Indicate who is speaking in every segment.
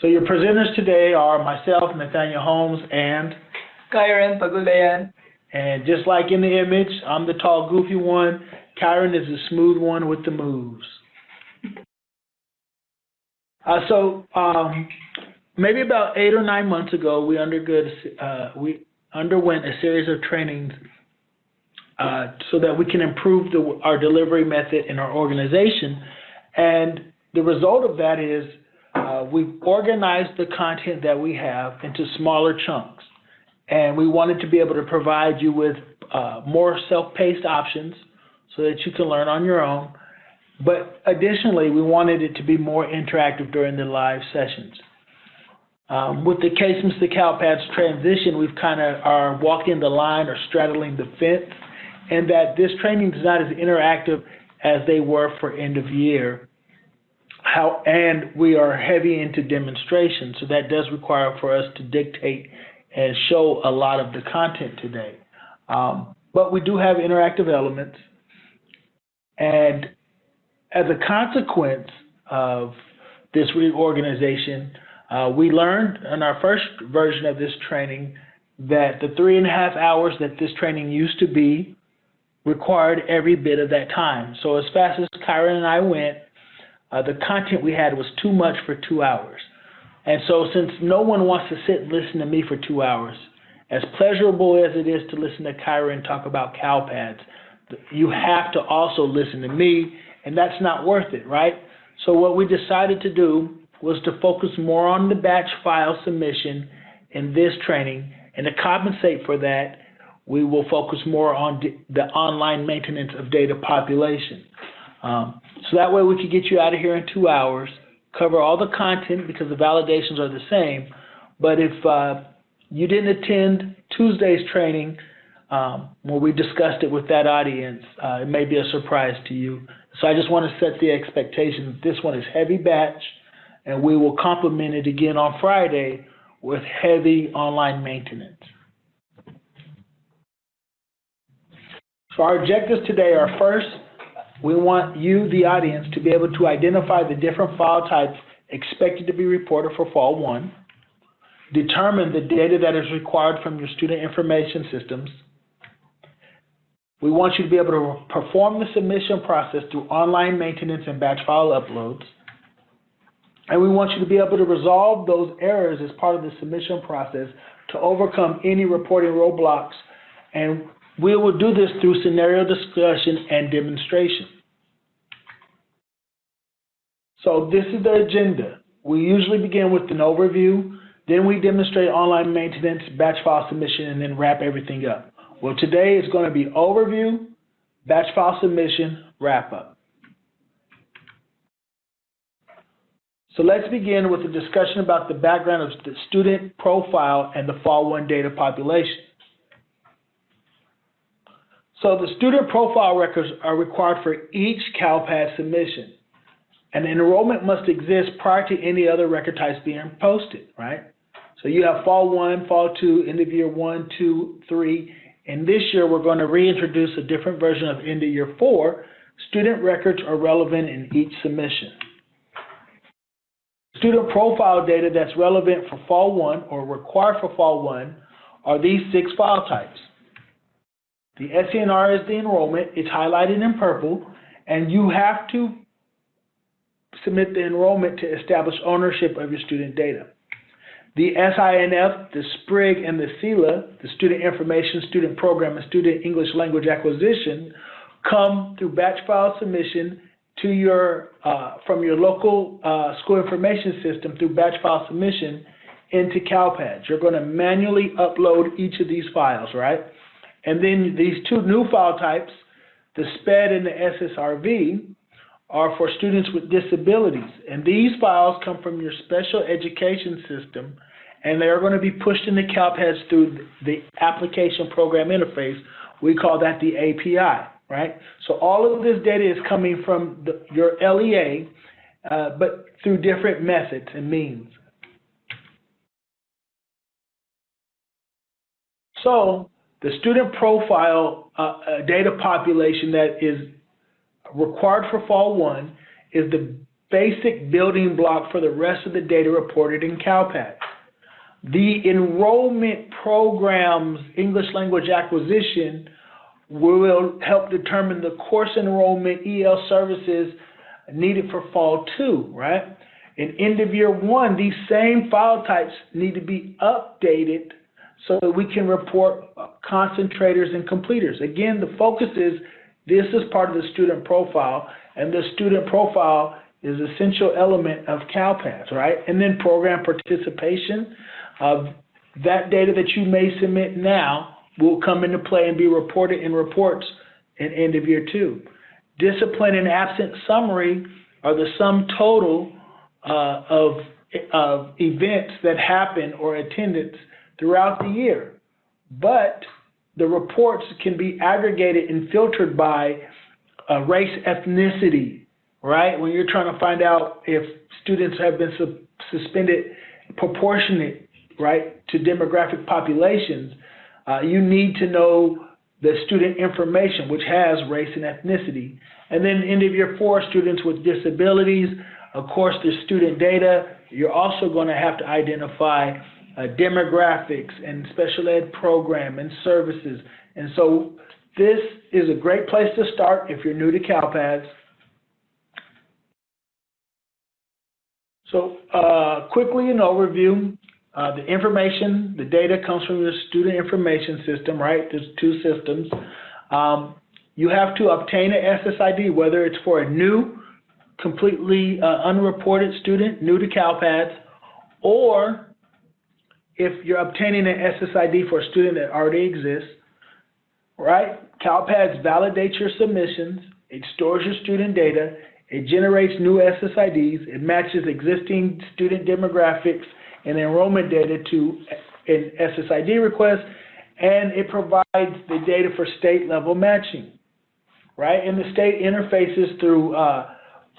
Speaker 1: So your presenters today are myself, Nathaniel Holmes, and
Speaker 2: Kyron Pagulayan.
Speaker 1: And just like in the image, I'm the tall, goofy one. Kyron is the smooth one with the moves. Maybe about 8 or 9 months ago, we underwent a series of trainings so that we can improve our delivery method in our organization. And the result of that is we've organized the content that we have into smaller chunks. And we wanted to be able to provide you with more self-paced options so that you can learn on your own. But additionally, we wanted it to be more interactive during the live sessions. With the Casements to CalPads transition, we've kind of are walking the line or straddling the fence, and that this training is not as interactive as they were for end of year. And we are heavy into demonstration, so that does require for us to dictate and show a lot of the content today. But we do have interactive elements, and as a consequence of this reorganization, we learned in our first version of this training that the 3.5 hours that this training used to be required every bit of that time. So as fast as Kyron and I went, the content we had was too much for 2 hours. And so since no one wants to sit and listen to me for 2 hours, as pleasurable as it is to listen to Kyron talk about CalPads, you have to also listen to me, and that's not worth it, right? So what we decided to do was to focus more on the batch file submission in this training, and to compensate for that, we will focus more on the online maintenance of data population. So that way we could get you out of here in 2 hours, cover all the content because the validations are the same, but if you didn't attend Tuesday's training where we discussed it with that audience, it may be a surprise to you. So I just want to set the expectation that this one is heavy batch, and we will complement it again on Friday with heavy online maintenance. So our objectives today are, first, we want you, the audience, to be able to identify the different file types expected to be reported for Fall 1, determine the data that is required from your student information systems. We want you to be able to perform the submission process through online maintenance and batch file uploads. And we want you to be able to resolve those errors as part of the submission process to overcome any reporting roadblocks. And we will do this through scenario discussion and demonstration. So this is the agenda. We usually begin with an overview, then we demonstrate online maintenance, batch file submission, and then wrap everything up. Well, today is going to be overview, batch file submission, wrap up. So let's begin with a discussion about the background of the student profile and the Fall 1 data population. So the student profile records are required for each CalPad submission, and enrollment must exist prior to any other record types being posted, right? So you have Fall 1, Fall 2, end of year 1, 2, 3, and this year we're going to reintroduce a different version of end of year 4. Student records are relevant in each submission. Student profile data that's relevant for Fall 1 or required for Fall 1 are these 6 file types. The SCNR is the enrollment. It's highlighted in purple, and you have to submit the enrollment to establish ownership of your student data. The SINF, the SPRIG, and the SELA, the Student Information, Student Program, and Student English Language Acquisition, come through batch file submission to your from your local school information system through batch file submission into CalPads. You're going to manually upload each of these files, right? And then these 2 new file types, the SPED and the SSRV, are for students with disabilities. And these files come from your special education system, and they are going to be pushed into CalPads through the application program interface. We call that the API, right? So all of this data is coming from your LEA, but through different methods and means. So the student profile data population that is required for Fall 1 is the basic building block for the rest of the data reported in CalPADS. The enrollment programs, English language acquisition, will help determine the course enrollment EL services needed for fall 2, right? In end of year 1, these same file types need to be updated so that we can report concentrators and completers. Again, the focus is this is part of the student profile, and the student profile is an essential element of CalPADS, right? And then program participation. That data that you may submit now will come into play and be reported in reports in end of year 2. Discipline and absent summary are the sum total of events that happen or attendance throughout the year. But the reports can be aggregated and filtered by race, ethnicity, right? When you're trying to find out if students have been suspended proportionate, right, to demographic populations, you need to know the student information, which has race and ethnicity. And then end of year 4, students with disabilities, of course, the student data. You're also going to have to identify demographics and special ed program and services. And so this is a great place to start if you're new to CalPADS. So quickly an overview. The information, the data comes from your student information system, right? There's 2 systems. You have to obtain an SSID, whether it's for a new, completely unreported student, new to CalPADS, or if you're obtaining an SSID for a student that already exists, right? CalPADS validates your submissions, it stores your student data, it generates new SSIDs, it matches existing student demographics and enrollment data to an SSID request, and it provides the data for state-level matching, right? And the state interfaces through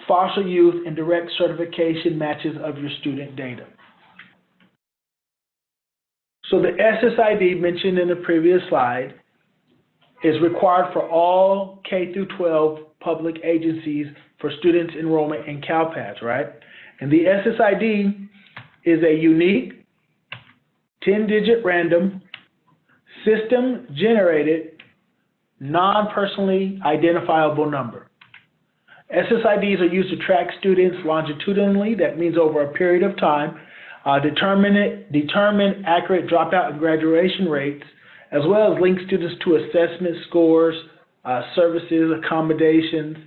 Speaker 1: foster youth and direct certification matches of your student data. So the SSID mentioned in the previous slide is required for all K through 12 public agencies for students enrollment in CalPADS, right? And the SSID is a unique 10-digit random system-generated non-personally identifiable number. SSIDs are used to track students longitudinally, that means over a period of time, determine accurate dropout and graduation rates, as well as link students to assessment scores, services, accommodations.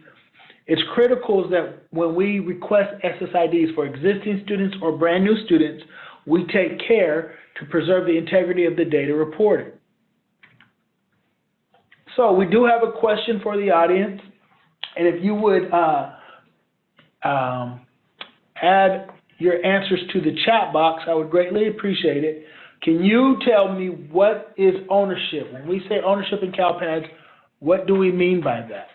Speaker 1: It's critical that when we request SSIDs for existing students or brand new students, we take care to preserve the integrity of the data reported. So we do have a question for the audience, and if you would add your answers to the chat box, I would greatly appreciate it. Can you tell me what is ownership? When we say ownership in CalPADS, what do we mean by that?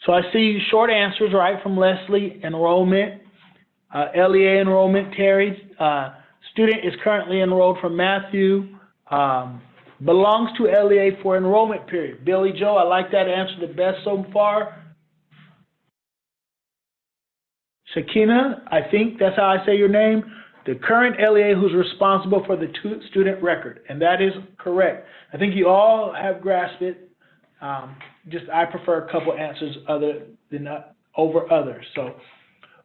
Speaker 1: So I see short answers, right, from Leslie. Enrollment, LEA enrollment, Terry. Student is currently enrolled from Matthew. Belongs to LEA for enrollment period. Billy Joe, I like that answer the best so far. Shakina, I think that's how I say your name. The current LEA who's responsible for the student record, and that is correct. I think you all have grasped it. Just I prefer a couple answers other than over others. So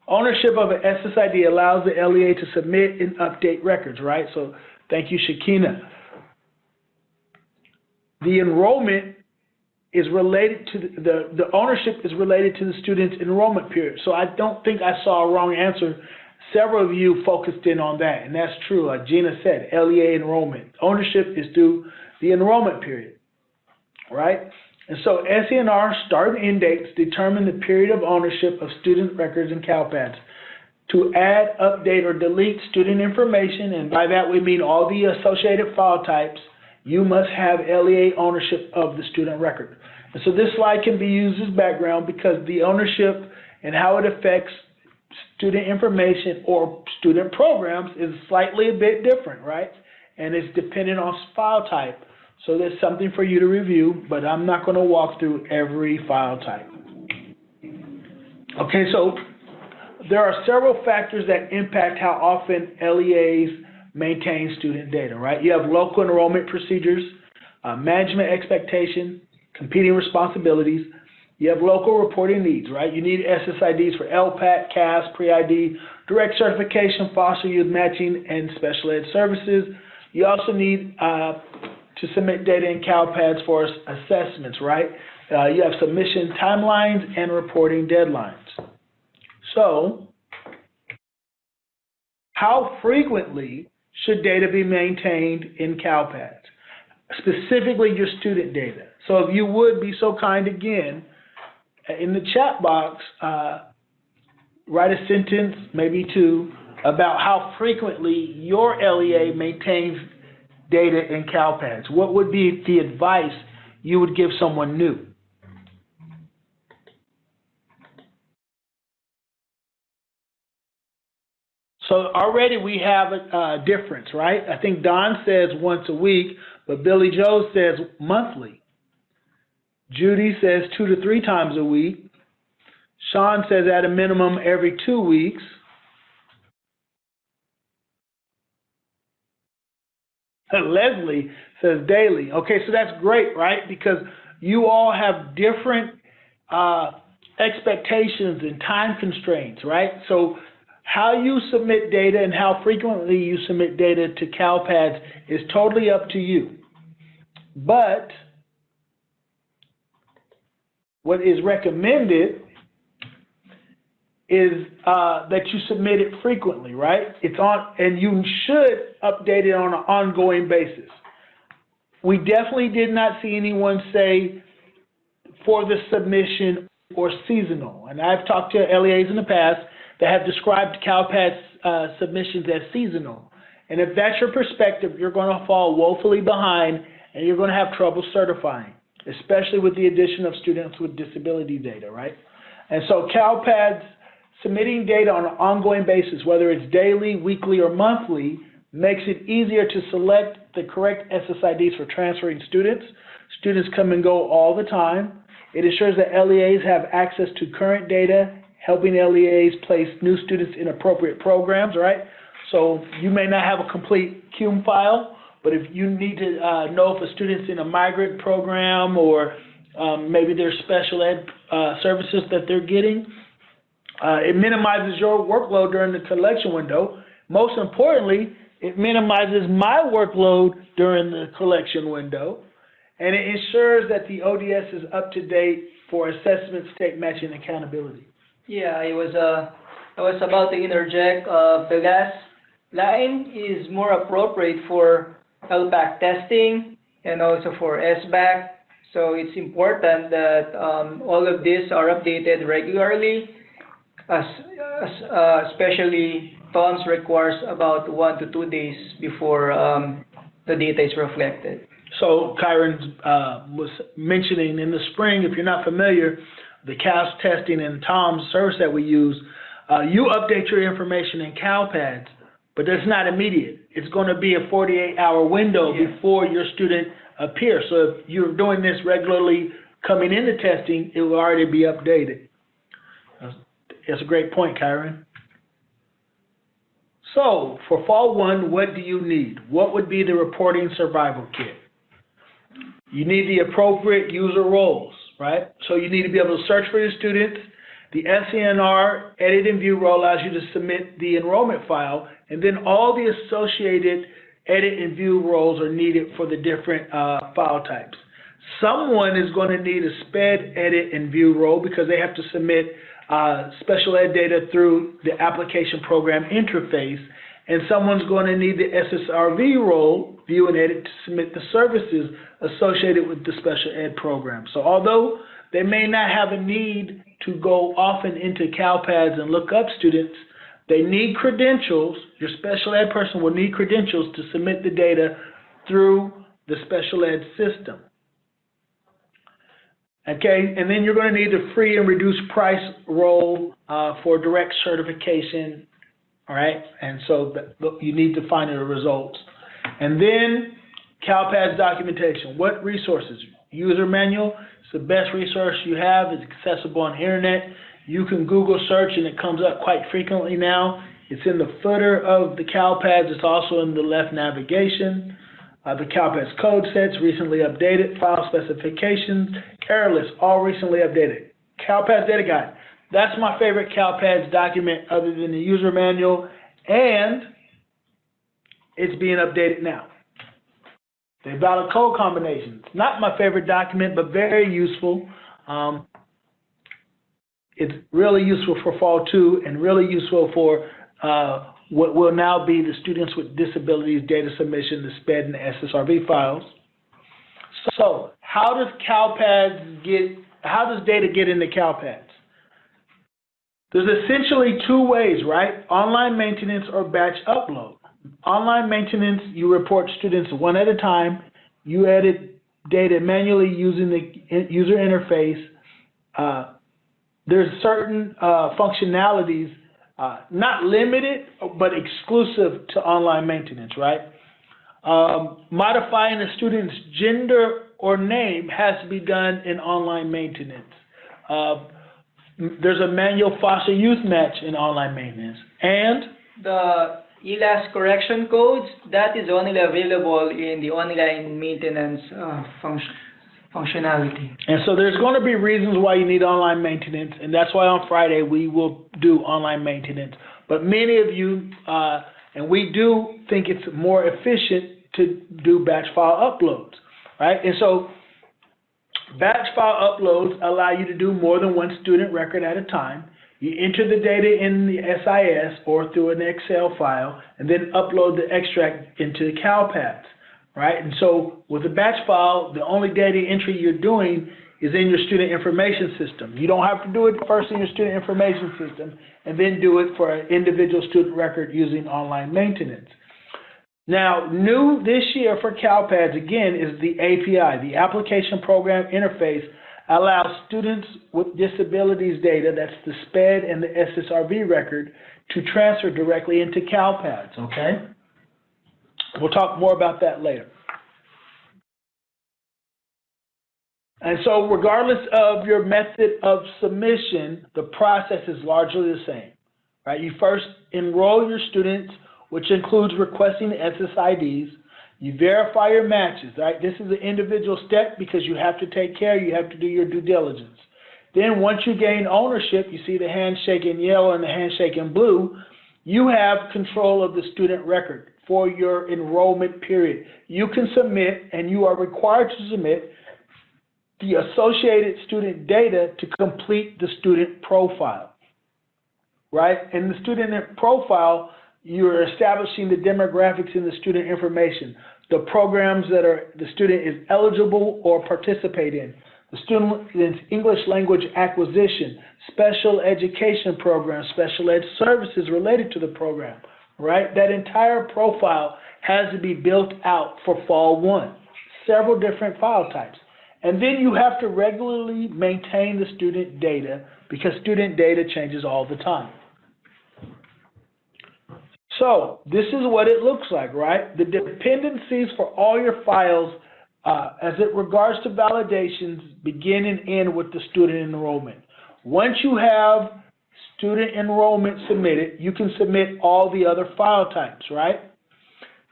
Speaker 1: ownership of an SSID allows the LEA to submit and update records, right? So thank you, Shakina. The enrollment is related to the ownership is related to the student's enrollment period. So I don't think I saw a wrong answer. Several of you focused in on that, and that's true. Like Gina said, LEA enrollment. Ownership is through the enrollment period, right? And so SENR start and end dates determine the period of ownership of student records in CalPADS. To add, update, or delete student information, and by that we mean all the associated file types, you must have LEA ownership of the student record. And so this slide can be used as background because the ownership and how it affects student information or student programs is slightly a bit different, right? And it's dependent on file type. So there's something for you to review, but I'm not going to walk through every file type. Okay, so there are several factors that impact how often LEAs maintain student data, right? You have local enrollment procedures, management expectation, competing responsibilities. You have local reporting needs, right? You need SSIDs for LPAT, CAS, pre-ID, direct certification, foster youth matching, and special ed services. You also need to submit data in CalPads for assessments, right? You have submission timelines and reporting deadlines. So, how frequently should data be maintained in CalPads? Specifically your student data. So if you would be so kind again, in the chat box, write a sentence, maybe two, about how frequently your LEA maintains data in CalPads. What would be the advice you would give someone new? So already we have a difference, right? I think Don says once a week, but Billy Joe says monthly. Judy says 2 to 3 times a week. Sean says at a minimum every 2 weeks. Leslie says daily. Okay, so that's great, right? Because you all have different expectations and time constraints, right? So how you submit data and how frequently you submit data to CalPads is totally up to you. But what is recommended is that you submit it frequently, right? And you should update it on an ongoing basis. We definitely did not see anyone say for the submission or seasonal. And I've talked to LEAs in the past that have described CalPads submissions as seasonal. And if that's your perspective, you're going to fall woefully behind and you're going to have trouble certifying, especially with the addition of students with disability data, right? And so CalPads submitting data on an ongoing basis, whether it's daily, weekly, or monthly, makes it easier to select the correct SSIDs for transferring students. Students come and go all the time. It ensures that LEAs have access to current data, helping LEAs place new students in appropriate programs, right? So you may not have a complete CUME file, but if you need to know if a student's in a migrant program or maybe there's special ed services that they're getting, it minimizes your workload during the collection window. Most importantly, it minimizes my workload during the collection window, and it ensures that the ODS is up to date for assessment, state matching, and accountability.
Speaker 2: Yeah, I was about to interject. The last line is more appropriate for LPAC testing and also for SBAC. So it's important that all of these are updated regularly, especially TOMS requires about 1 to 2 days before the data is reflected.
Speaker 1: So Kyron was mentioning in the spring, if you're not familiar, the CAS testing and TOMS service that we use, you update your information in CalPads, but that's not immediate. It's going to be a 48-hour window before your student appears. So if you're doing this regularly coming into testing, it will already be updated. That's a great point, Kyron. So for Fall 1, what do you need? What would be the reporting survival kit? You need the appropriate user roles, right? So you need to be able to search for your students. The SENR edit and view role allows you to submit the enrollment file, and then all the associated edit and view roles are needed for the different file types. Someone is going to need a SPED edit and view role because they have to submit special ed data through the application program interface, and someone's going to need the SSRV role, view and edit, to submit the services associated with the special ed program. So although they may not have a need to go often into CalPads and look up students, they need credentials. Your special ed person will need credentials to submit the data through the special ed system. Okay, and then you're going to need the free and reduced price role for direct certification. All right, and so you need to find the results. And then CalPADS documentation. What resources? User manual. It's the best resource you have. It's accessible on the internet. You can Google search and it comes up quite frequently now. It's in the footer of the CalPADS. It's also in the left navigation. The CalPADS code sets recently updated. File specifications, error lists, all recently updated. CalPADS data guide. That's my favorite CalPADS document other than the user manual, and it's being updated now. The valid code combinations. Not my favorite document, but very useful. It's really useful for Fall 2 and really useful for what will now be the Students with Disabilities data submission, the SPED and the SSRV files. So how does data get into CalPADS? There's essentially two ways, right? Online maintenance or batch upload. Online maintenance, you report students one at a time. You edit data manually using the user interface. There's certain functionalities, not limited, but exclusive to online maintenance, right? Modifying a student's gender or name has to be done in online maintenance. There's a manual foster youth match in online maintenance. And
Speaker 2: the ELAS correction codes, that is only available in the online maintenance functionality.
Speaker 1: And so there's going to be reasons why you need online maintenance, and that's why on Friday we will do online maintenance. But many of you, and we do think it's more efficient to do batch file uploads, right? And so batch file uploads allow you to do more than one student record at a time. You enter the data in the SIS or through an Excel file, and then upload the extract into the CalPADS, right? And so with a batch file, the only data entry you're doing is in your student information system. You don't have to do it first in your student information system and then do it for an individual student record using online maintenance. Now, new this year for CalPADS, again, is the API, the Application Program Interface, allows students with disabilities data, that's the SPED and the SSRV record, to transfer directly into CalPADS, okay? We'll talk more about that later. And so regardless of your method of submission, the process is largely the same, right? You first enroll your students, which includes requesting the SSIDs. You verify your matches, right? This is an individual step because you have to take care, you have to do your due diligence. Then once you gain ownership, you see the handshake in yellow and the handshake in blue, you have control of the student record for your enrollment period. You can submit, and you are required to submit, the associated student data to complete the student profile, right? In the student profile, you're establishing the demographics in the student information, the programs that the student is eligible or participate in, the student's English language acquisition, special education programs, special ed services related to the program, right? That entire profile has to be built out for Fall 1, several different file types. And then you have to regularly maintain the student data because student data changes all the time. So this is what it looks like, right? The dependencies for all your files as it regards to validations begin and end with the student enrollment. Once you have student enrollment submitted, you can submit all the other file types, right?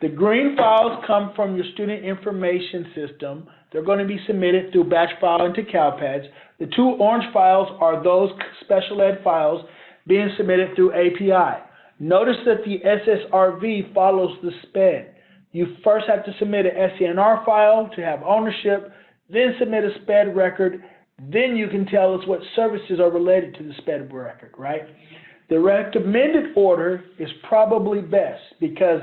Speaker 1: The green files come from your student information system. They're going to be submitted through batch file into CalPADS. The two orange files are those special ed files being submitted through API. Notice that the SSRV follows the SPED. You first have to submit an SCNR file to have ownership, then submit a SPED record, then you can tell us what services are related to the SPED record, right? The recommended order is probably best because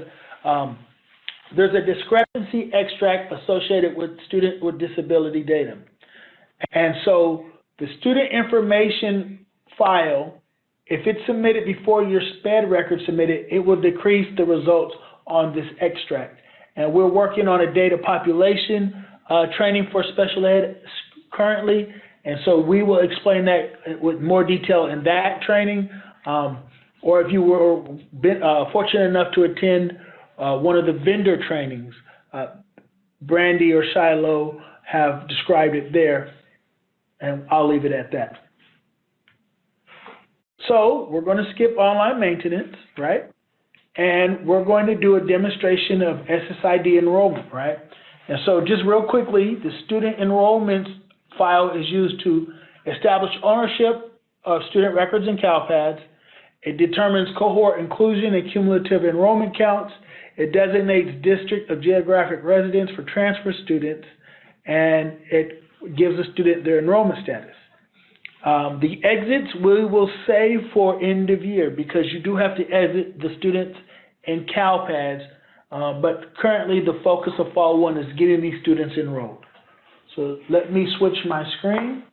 Speaker 1: there's a discrepancy extract associated with student with disability data. And so the student information file, if it's submitted before your SPED record submitted, it will decrease the results on this extract. And we're working on a data population training for special ed currently, And so we will explain that with more detail in that training. Or if you were fortunate enough to attend one of the vendor trainings, Brandy or Shiloh have described it there, and I'll leave it at that. So we're going to skip online maintenance, right? And we're going to do a demonstration of SSID enrollment, right? And so just real quickly, the student enrollment file is used to establish ownership of student records and CalPads. It determines cohort inclusion and cumulative enrollment counts. It designates district of geographic residence for transfer students, and it gives the student their enrollment status. The exits we will save for end of year because you do have to exit the students in CalPads, but currently the focus of Fall 1 is getting these students enrolled. So let me switch my screen.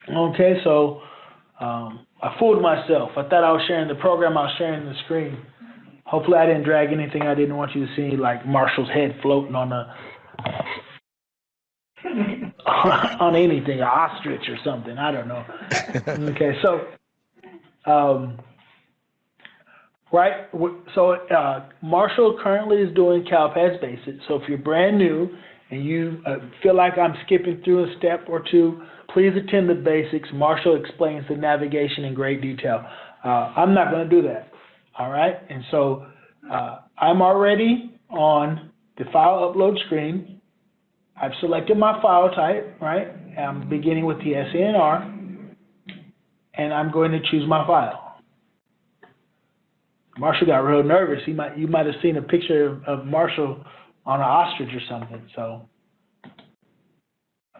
Speaker 1: Okay, so I fooled myself. I thought I was sharing the program, I was sharing the screen. Hopefully I didn't drag anything I didn't want you to see, like Marshall's head floating on a on anything, an ostrich or something, I don't know. Okay, so Marshall currently is doing CalPads Basic. So if you're brand new and you feel like I'm skipping through a step or two, please attend the basics. Marshall explains the navigation in great detail. I'm not going to do that. All right. And so I'm already on the file upload screen. I've selected my file type, right? I'm beginning with the SANR, and I'm going to choose my file. Marshall got real nervous. You might have seen a picture of Marshall on an ostrich or something. So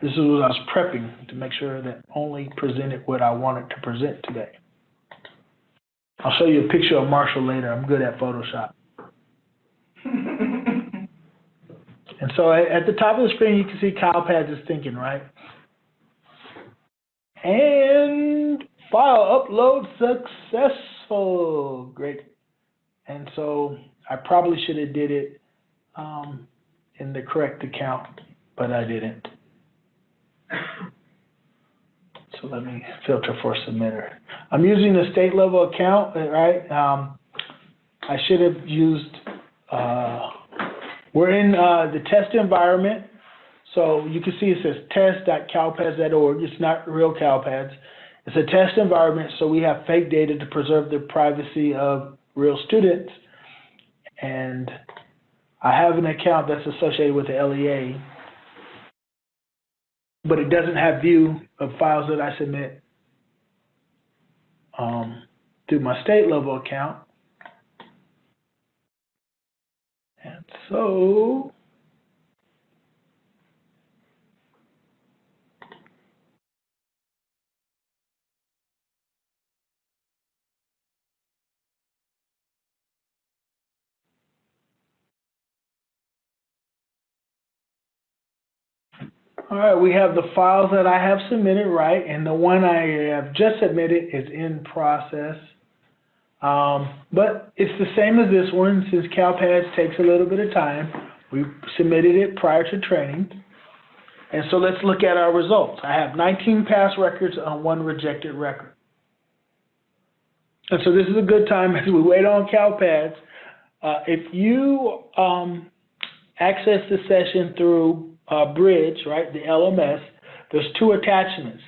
Speaker 1: this is what I was prepping to make sure that only presented what I wanted to present today. I'll show you a picture of Marshall later. I'm good at Photoshop. And so at the top of the screen, you can see CalPads is thinking, right? And file upload successful. Great. And so I probably should have did it in the correct account, but I didn't. So let me filter for submitter. I'm using the state level account, right? I should have used, we're in the test environment. So you can see it says test.calpads.org. It's not real CalPads. It's a test environment, so we have fake data to preserve the privacy of real students. And I have an account that's associated with the LEA, but it doesn't have view of files that I submit through my state level account. And so all right, we have the files that I have submitted, right? And the one I have just submitted is in process. But it's the same as this one, since CalPads takes a little bit of time. We submitted it prior to training. And so let's look at our results. I have 19 pass records on 1 rejected record. And so this is a good time as we wait on CalPads. If you access the session through Bridge, right, the LMS, there's 2 attachments.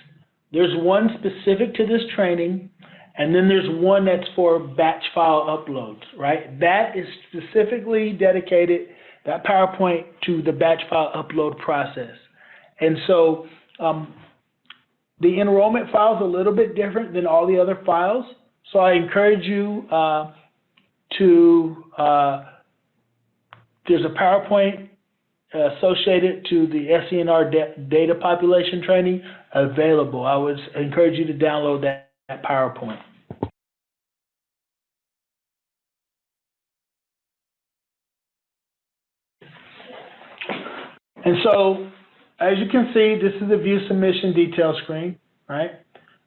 Speaker 1: There's one specific to this training, and then there's one that's for batch file uploads, right? That is specifically dedicated, that PowerPoint, to the batch file upload process. And so the enrollment file is a little bit different than all the other files. So I encourage you, to, there's a PowerPoint associated to the SENR data population training available. I would encourage you to download that PowerPoint. And so, as you can see, this is the view submission detail screen, right?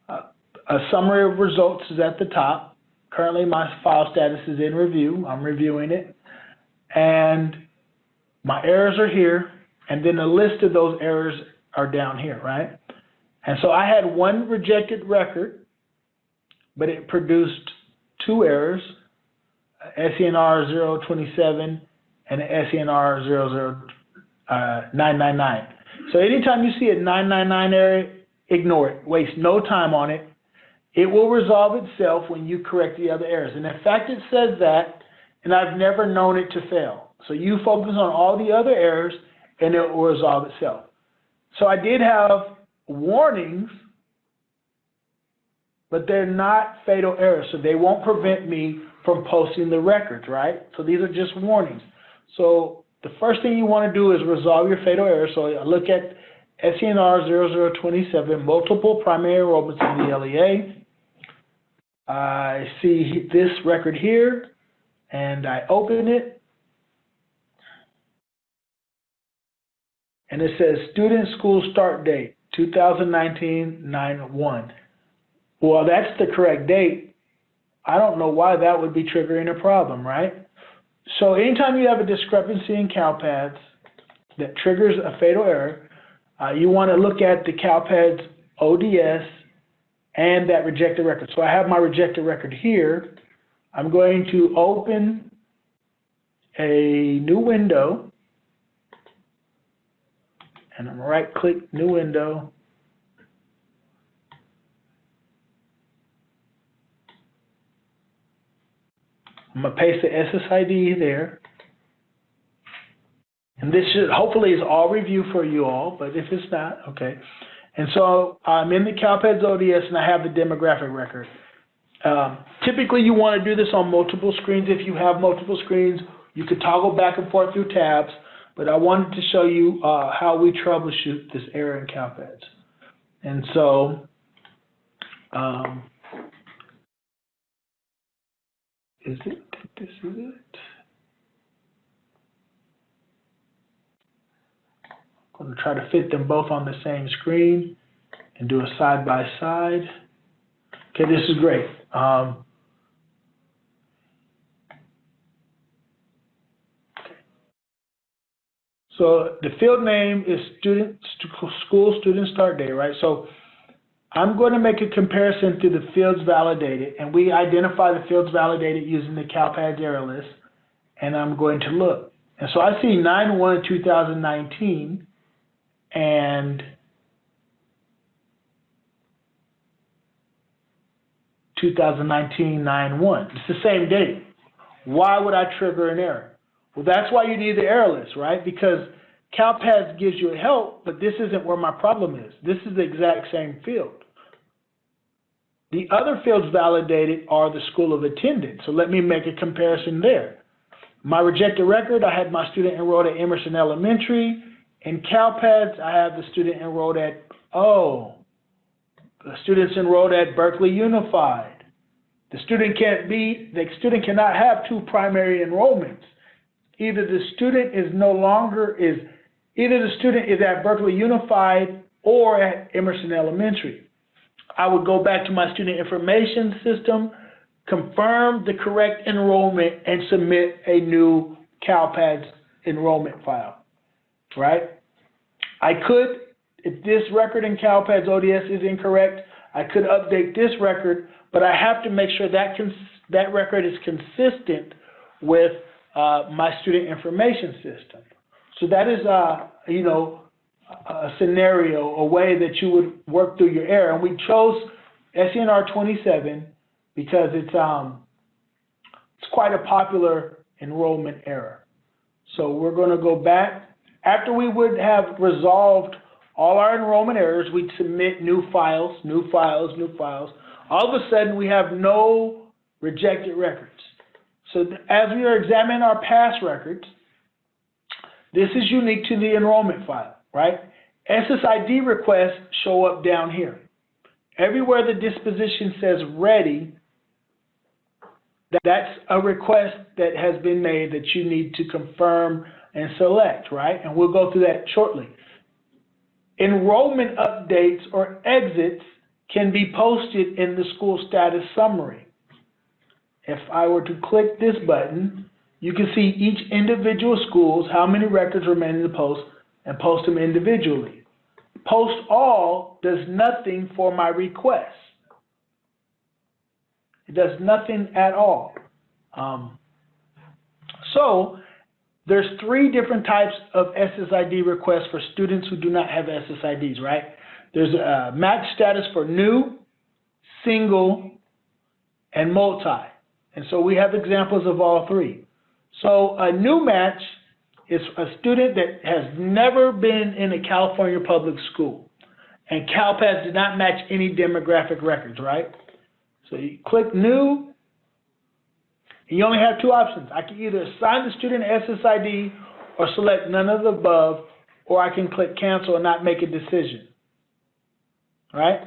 Speaker 1: A summary of results is at the top. Currently, my file status is in review. I'm reviewing it. And my errors are here, and then a list of those errors are down here, right? And so I had one rejected record, but it produced two errors, SENR 027 and SENR 999. So anytime you see a 999 error, ignore it. Waste no time on it. It will resolve itself when you correct the other errors. And in fact, it says that, and I've never known it to fail. So you focus on all the other errors, and it will resolve itself. So I did have warnings, but they're not fatal errors, so they won't prevent me from posting the records, right? So these are just warnings. So the first thing you want to do is resolve your fatal errors. So I look at SENR 0027, multiple primary enrollments in the LEA. I see this record here, and I open it, and it says student school start date, 2019-9/1. Well, that's the correct date. I don't know why that would be triggering a problem, right? So anytime you have a discrepancy in CalPads that triggers a fatal error, you want to look at the CalPads ODS and that rejected record. So I have my rejected record here. I'm going to open a new window, and I'm right-click new window. I'm going to paste the SSID there. And this should, hopefully is all review for you all, but if it's not, okay. And so I'm in the CalPads ODS, and I have the demographic record. Typically, you want to do this on multiple screens. If you have multiple screens, you could toggle back and forth through tabs, but I wanted to show you how we troubleshoot this error in CalPads. And so, this is it. I'm going to try to fit them both on the same screen and do a side-by-side. Okay, this is great. So the field name is school student start date, right? So I'm going to make a comparison to the fields validated, and we identify the fields validated using the CalPads error list, and I'm going to look. And so I see 9/1/2019 and 2019 9/1. It's the same date. Why would I trigger an error? Well, that's why you need the error list, right? Because CalPads gives you a help, but this isn't where my problem is. This is the exact same field. The other fields validated are the school of attendance. So let me make a comparison there. My rejected record, I had my student enrolled at Emerson Elementary. In CalPads, I have the student enrolled at, the students enrolled at Berkeley Unified. The student cannot have two primary enrollments. Either the student is at Berkeley Unified or at Emerson Elementary. I would go back to my student information system, confirm the correct enrollment, and submit a new CalPads enrollment file, right? I could, if this record in CalPads ODS is incorrect, I could update this record, but I have to make sure that that record is consistent with my student information system. So that is, a scenario, a way that you would work through your error. And we chose SENR 27 because it's quite a popular enrollment error. So we're going to go back. After we would have resolved all our enrollment errors, we'd submit new files. All of a sudden, we have no rejected records. So as we are examining our past records, this is unique to the enrollment file, right? SSID requests show up down here. Everywhere the disposition says ready, that's a request that has been made that you need to confirm and select, right? And we'll go through that shortly. Enrollment updates or exits can be posted in the school status summary. If I were to click this button, you can see each individual schools, how many records remain in the post, and post them individually. Post all does nothing for my request. It does nothing at all. So there's 3 different types of SSID requests for students who do not have SSIDs, right? There's a match status for new, single, and multi. And so we have examples of all 3. So a new match is a student that has never been in a California public school. And CalPADS did not match any demographic records, right? So you click new, and you only have 2 options. I can either assign the student SSID or select none of the above, or I can click cancel and not make a decision, right?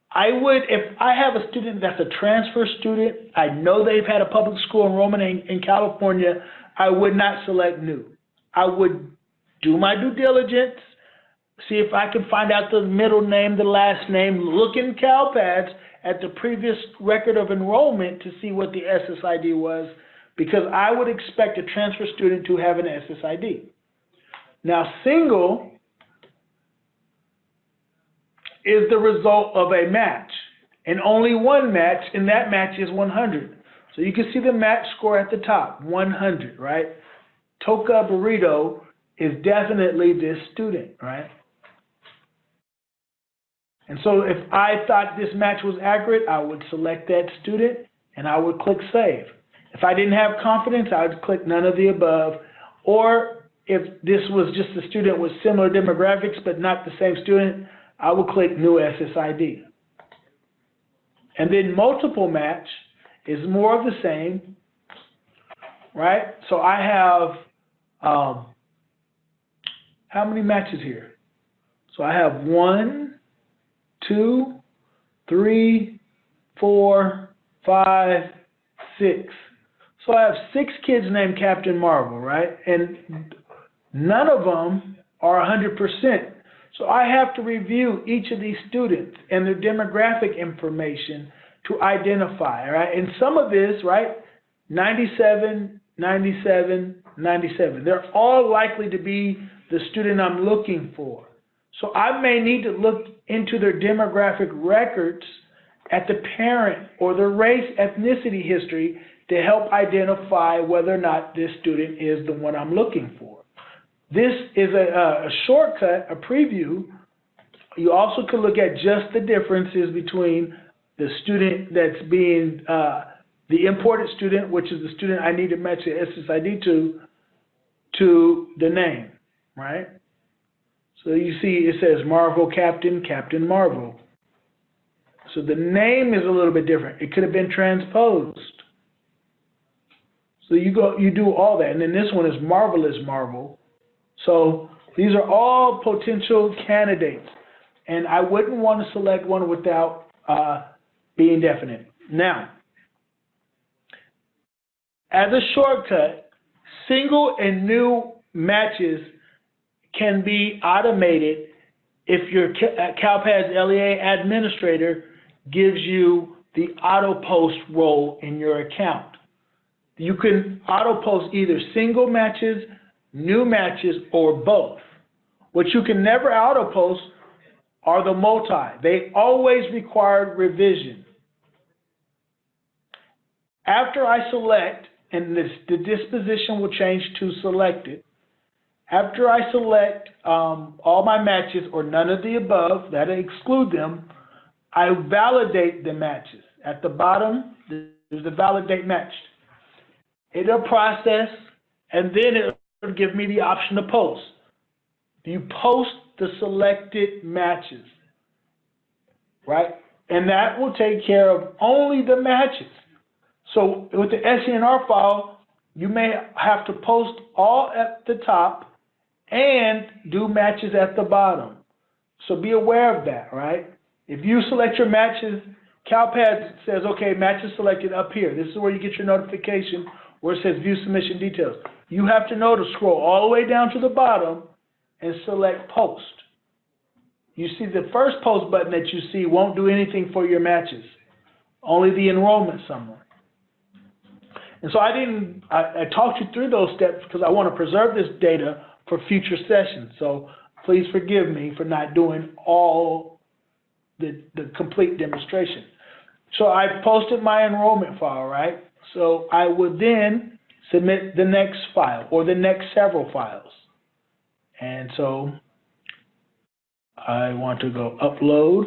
Speaker 1: I would, if I have a student that's a transfer student, I know they've had a public school enrollment in California, I would not select new. I would do my due diligence, see if I can find out the middle name, the last name, look in CalPADS at the previous record of enrollment to see what the SSID was, because I would expect a transfer student to have an SSID. Now, single is the result of a match, and only one match, and that match is 100. So you can see the match score at the top, 100, right? Toca Burrito is definitely this student, right? And so if I thought this match was accurate, I would select that student, and I would click Save. If I didn't have confidence, I would click none of the above, or if this was just a student with similar demographics but not the same student, I will click New SSID. And then multiple match is more of the same, right? So I have, how many matches here? So I have 1, 2, 3, 4, 5, 6. So I have 6 kids named Captain Marvel, right? And none of them are 100%. So I have to review each of these students and their demographic information to identify, right? And some of this, right, 97, 97, 97. They're all likely to be the student I'm looking for. So I may need to look into their demographic records at the parent or the race ethnicity history to help identify whether or not this student is the one I'm looking for. This is a shortcut, a preview. You also could look at just the differences between the student that's being the imported student, which is the student I need to match the SSID to the name, right? So you see it says Marvel Captain, Captain Marvel. So the name is a little bit different. It could have been transposed. So you do all that. And then this one is Marvelous Marvel. So these are all potential candidates. And I wouldn't want to select one without being definite. Now, as a shortcut, single and new matches can be automated if your CalPADS LEA administrator gives you the auto post role in your account. You can auto post either single matches, new matches, or both. What you can never auto post are the multi. They always require revision. After I select, and the disposition will change to selected, after I select all my matches or none of the above, that'll exclude them, I validate the matches. At the bottom, there's a validate matched. It'll process, and then it'll give me the option to post. You post the selected matches, right? And that will take care of only the matches. So with the SENR file, you may have to post all at the top and do matches at the bottom. So be aware of that, right? If you select your matches, CalPad says, okay, matches selected up here. This is where you get your notification where it says view submission details. You have to know to scroll all the way down to the bottom and select post. You see the first post button that you see won't do anything for your matches, only the enrollment summary. And so I talked you through those steps because I want to preserve this data for future sessions. So please forgive me for not doing all the complete demonstration. So I posted my enrollment file, right? So I would then submit the next file or the next several files. And so I want to go upload.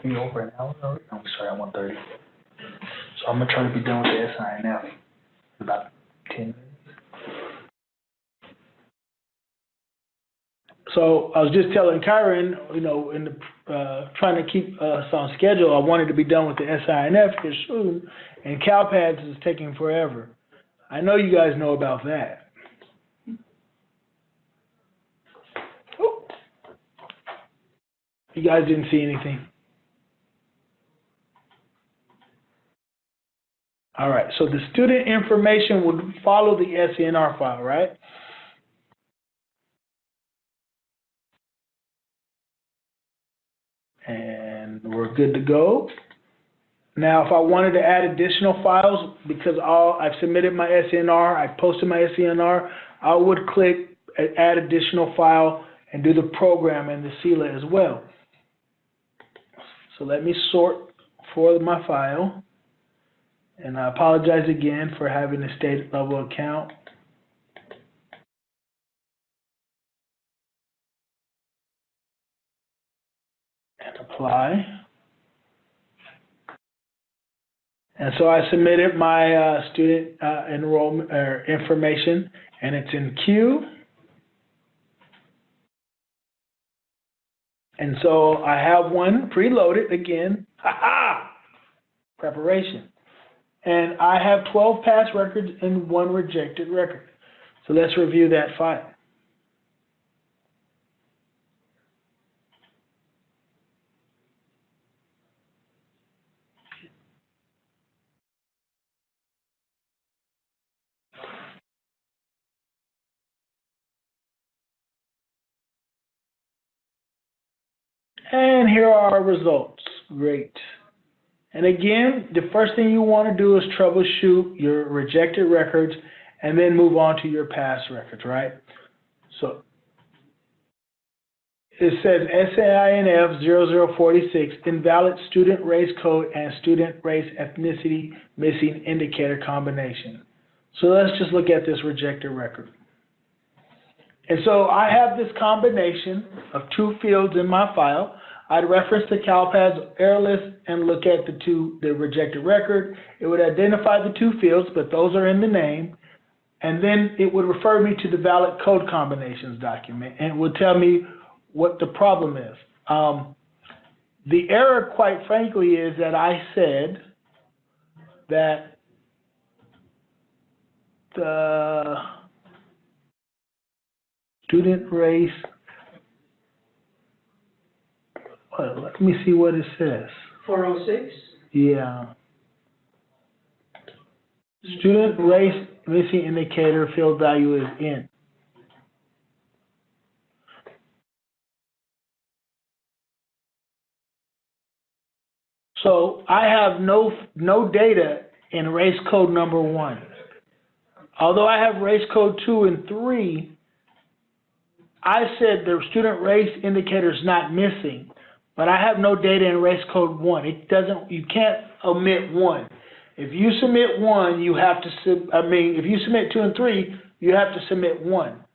Speaker 1: You know, over an hour already? I'm sorry, I'm 1:30. So I'm gonna try to be done with the SINF in about 10 minutes. So I was just telling Kyron, you know, in the trying to keep us on schedule, I wanted to be done with the SINF here soon, and CalPads is taking forever. I know you guys know about that. You guys didn't see anything? All right, so the student information would follow the SENR file, right? And we're good to go. Now, if I wanted to add additional files, because I've submitted my SENR, I posted my SENR, I would click add additional file and do the program and the CELA as well. So let me sort for my file. And I apologize again for having a state level account. And apply. And so I submitted my student enrollment information, and it's in queue. And so I have one preloaded again. Ha-ha! Preparation. And I have 12 pass records and 1 rejected record. So let's review that file. And here are our results. Great. And again, the first thing you want to do is troubleshoot your rejected records and then move on to your pass records, right? So it says SAINF 0046, invalid student race code and student race ethnicity missing indicator combination. So let's just look at this rejected record. And so I have this combination of 2 fields in my file. I'd reference the CalPads error list and look at the rejected record. It would identify the 2 fields, but those are in the name. And then it would refer me to the valid code combinations document and it would tell me what the problem is. The error, quite frankly, is that I said that the student race, let me see what it says.
Speaker 2: 406?
Speaker 1: Yeah. Student race missing indicator field value is in. So I have no data in race code number 1. Although I have race code 2 and 3, I said the student race indicator is not missing, but I have no data in race code 1. You can't omit 1. If you submit 1, you have to if you submit 2 and 3, you have to submit 1.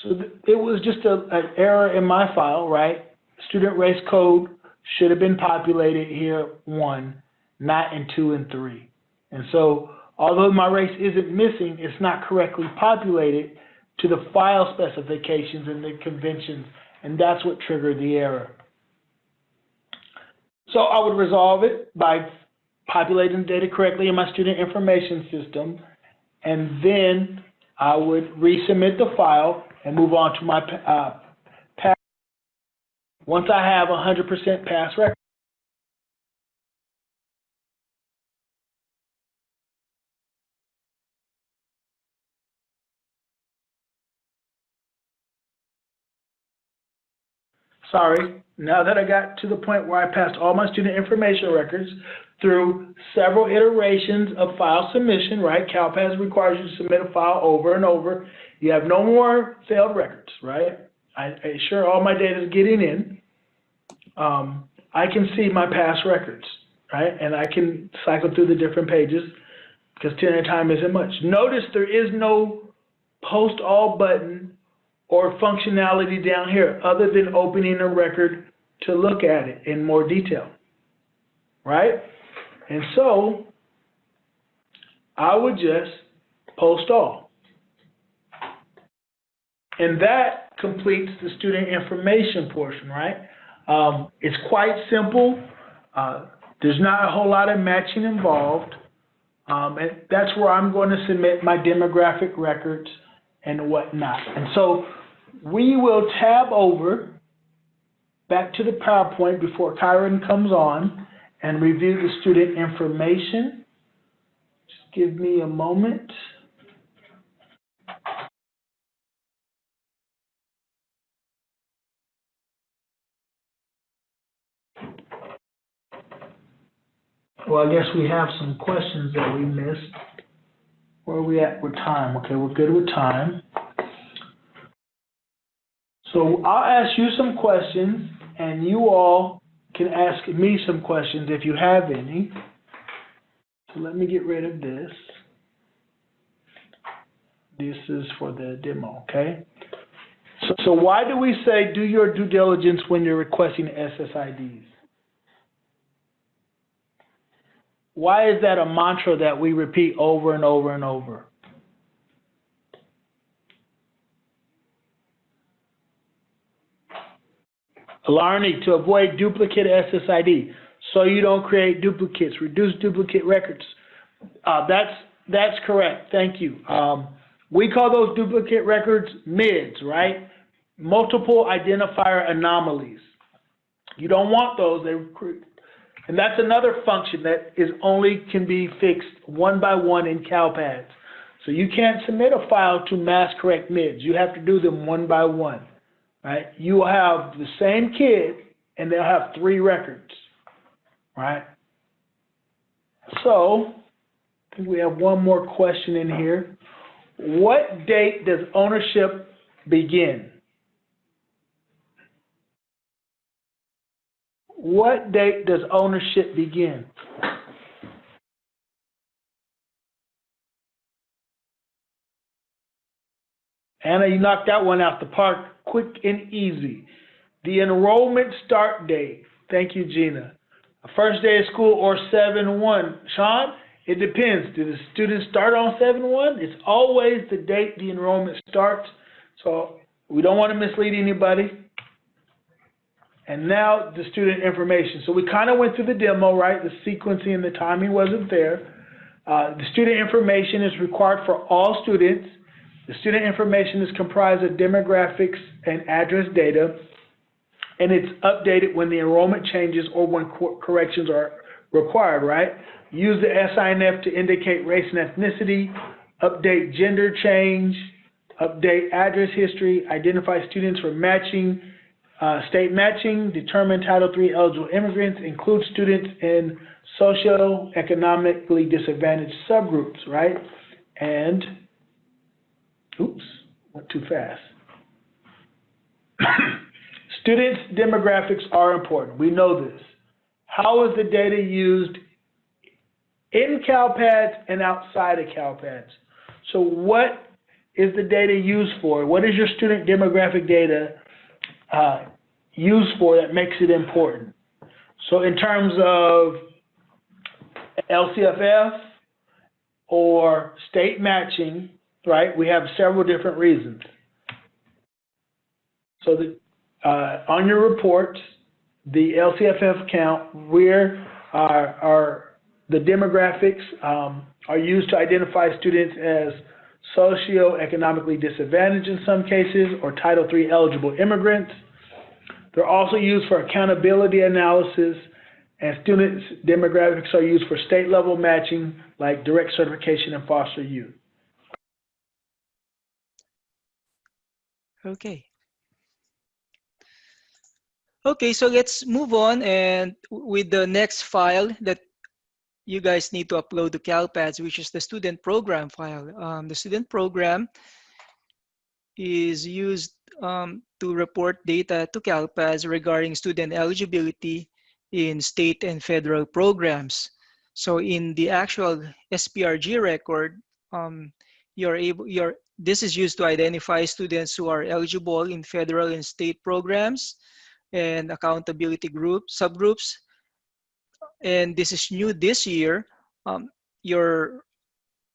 Speaker 1: So it was just an error in my file, right? Student race code should have been populated here 1, not in 2 and 3. And so Although my race isn't missing, it's not correctly populated to the file specifications and the conventions, and that's what triggered the error. So I would resolve it by populating the data correctly in my student information system, and then I would resubmit the file and move on to my pass. Once I have 100% pass record. Sorry, now that I got to the point where I passed all my student information records through several iterations of file submission, right? CalPAS requires you to submit a file over and over. You have no more failed records, right? I ensure all my data is getting in. I can see my past records, right? And I can cycle through the different pages because 10 at a time isn't much. Notice there is no post all button or functionality down here other than opening a record to look at it in more detail, right? And so I would just post all. And that completes the student information portion, right? It's quite simple. There's not a whole lot of matching involved. And that's where I'm going to submit my demographic records and whatnot. And so we will tab over back to the PowerPoint before Kyron comes on and review the student information. Just give me a moment. Well, I guess we have some questions that we missed. Where are we at with time? Okay, we're good with time. So I'll ask you some questions, and you all can ask me some questions if you have any. So let me get rid of this. This is for the demo, okay? So why do we say do your due diligence when you're requesting SSIDs? Why is that a mantra that we repeat over and over and over? Alarni, to avoid duplicate SSID, so you don't create duplicates, reduce duplicate records. That's correct. Thank you. We call those duplicate records MIDs, right? Multiple identifier anomalies. You don't want those. And that's another function that can be fixed one by one in CalPADS. So you can't submit a file to mass correct MIDs. You have to do them one by one. Right? You will have the same kid, and they'll have 3 records, right? So, I think we have one more question in here. What date does ownership begin? What date does ownership begin? Anna, you knocked that one out the park, quick and easy. The enrollment start date. Thank you, Gina. First day of school or 7/1. Sean, it depends. Do the students start on 7/1? It's always the date the enrollment starts. So we don't want to mislead anybody. And now the student information. So we kind of went through the demo, right? The sequencing and the timing wasn't there. The student information is required for all students. The student information is comprised of demographics and address data, and it's updated when the enrollment changes or when corrections are required, right? Use the SINF to indicate race and ethnicity, update gender change, update address history, identify students for matching, state matching, determine Title III eligible immigrants, include students in socioeconomically disadvantaged subgroups, right? And oops, went too fast. Students' demographics are important. We know this. How is the data used in CalPADS and outside of CalPADS? So what is the data used for? What is your student demographic data used for that makes it important? So in terms of LCFF, or state matching, right? We have several different reasons. So on your reports, the LCFF count, the demographics are used to identify students as socioeconomically disadvantaged in some cases, or Title III eligible immigrants. They're also used for accountability analysis, and students' demographics are used for state level matching, like direct certification and foster youth.
Speaker 3: Okay. Okay, so let's move on and with the next file that you guys need to upload to CalPads, which is the student program file. The student program is used to report data to CalPads regarding student eligibility in state and federal programs. So in the actual SPRG record, this is used to identify students who are eligible in federal and state programs and accountability subgroups. And this is new this year. Your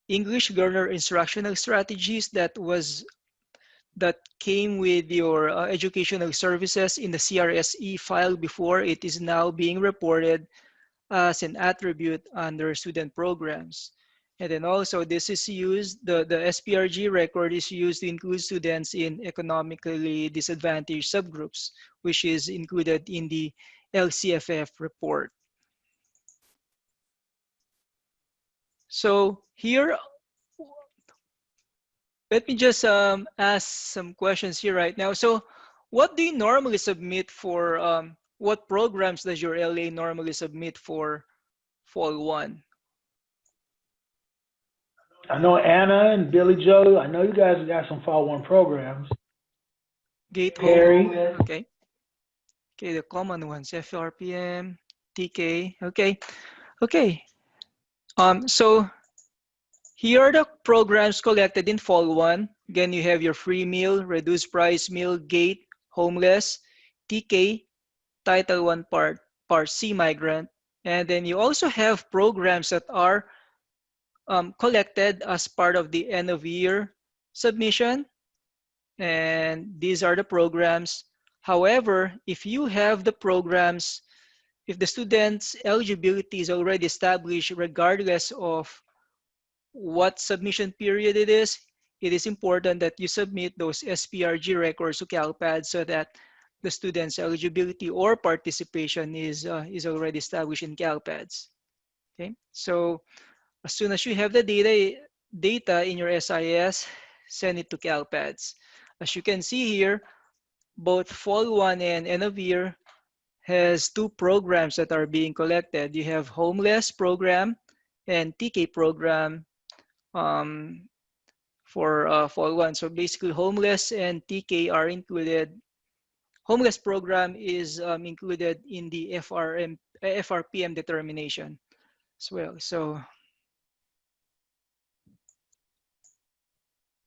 Speaker 3: English learner instructional strategies that came with your educational services in the CRSE file before, it is now being reported as an attribute under student programs. And then also this is used, the SPRG record is used to include students in economically disadvantaged subgroups, which is included in the LCFF report. So here, let me just ask some questions here right now. So what do you normally submit for, what programs does your LA normally submit for Fall 1?
Speaker 1: I know Anna and Billy Joe, I know you guys have got some Fall 1 programs.
Speaker 3: Gate
Speaker 1: Harry.
Speaker 3: Home, okay. Okay, the common ones, FRPM, TK, okay. Okay, so here are the programs collected in Fall 1. Again, you have your free meal, reduced price meal, gate, homeless, TK, Title I Part C migrant. And then you also have programs that are collected as part of the end of year submission. And these are the programs. However, if you have the programs, if the student's eligibility is already established regardless of what submission period it is important that you submit those SPRG records to CalPAD so that the student's eligibility or participation is already established in CalPADs. Okay, so as soon as you have the data in your SIS, send it to CalPADs. As you can see here, both Fall 1 and end of year has two programs that are being collected. You have homeless program and TK program for Fall 1. So basically homeless and TK are included. Homeless program is included in the FRPM determination as well. So,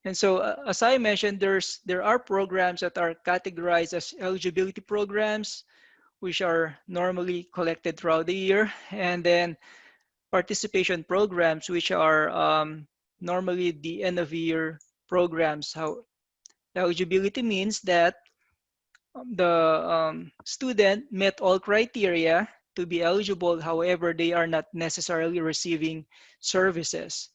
Speaker 3: and so as I mentioned, there are programs that are categorized as eligibility programs, which are normally collected throughout the year, and then participation programs, which are normally the end of year programs. How eligibility means that the student met all criteria to be eligible, however, they are not necessarily receiving services.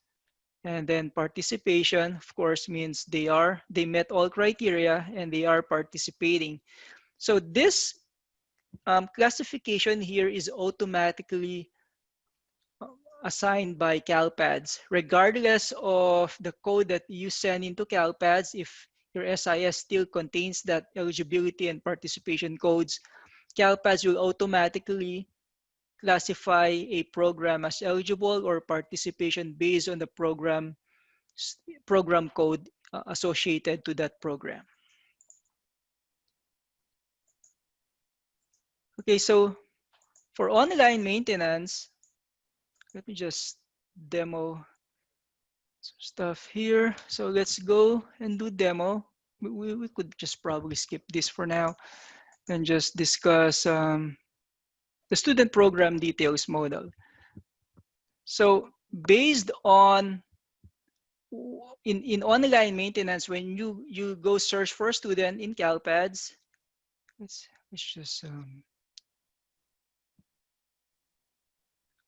Speaker 3: And then participation, of course, means they met all criteria and they are participating. So this classification here is automatically assigned by CalPADs, regardless of the code that you send into CalPADs. If your SIS still contains that eligibility and participation codes, CalPADs will automatically classify a program as eligible or participation based on the program code associated to that program. Okay, so for online maintenance, let me just demo some stuff here. So let's go and do demo. We could just probably skip this for now and just discuss the student program details model. So based on in online maintenance, when you go search for a student in CalPads, let's just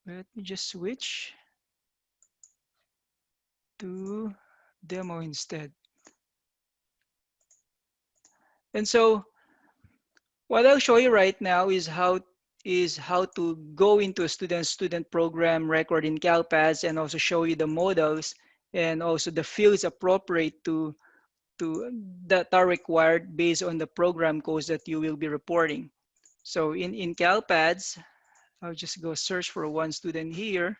Speaker 3: let me just switch to demo instead. And so what I'll show you right now is how to go into a student program record in CalPads, and also show you the modals and also the fields appropriate to that are required based on the program codes that you will be reporting. So in CalPads, I'll just go search for one student here.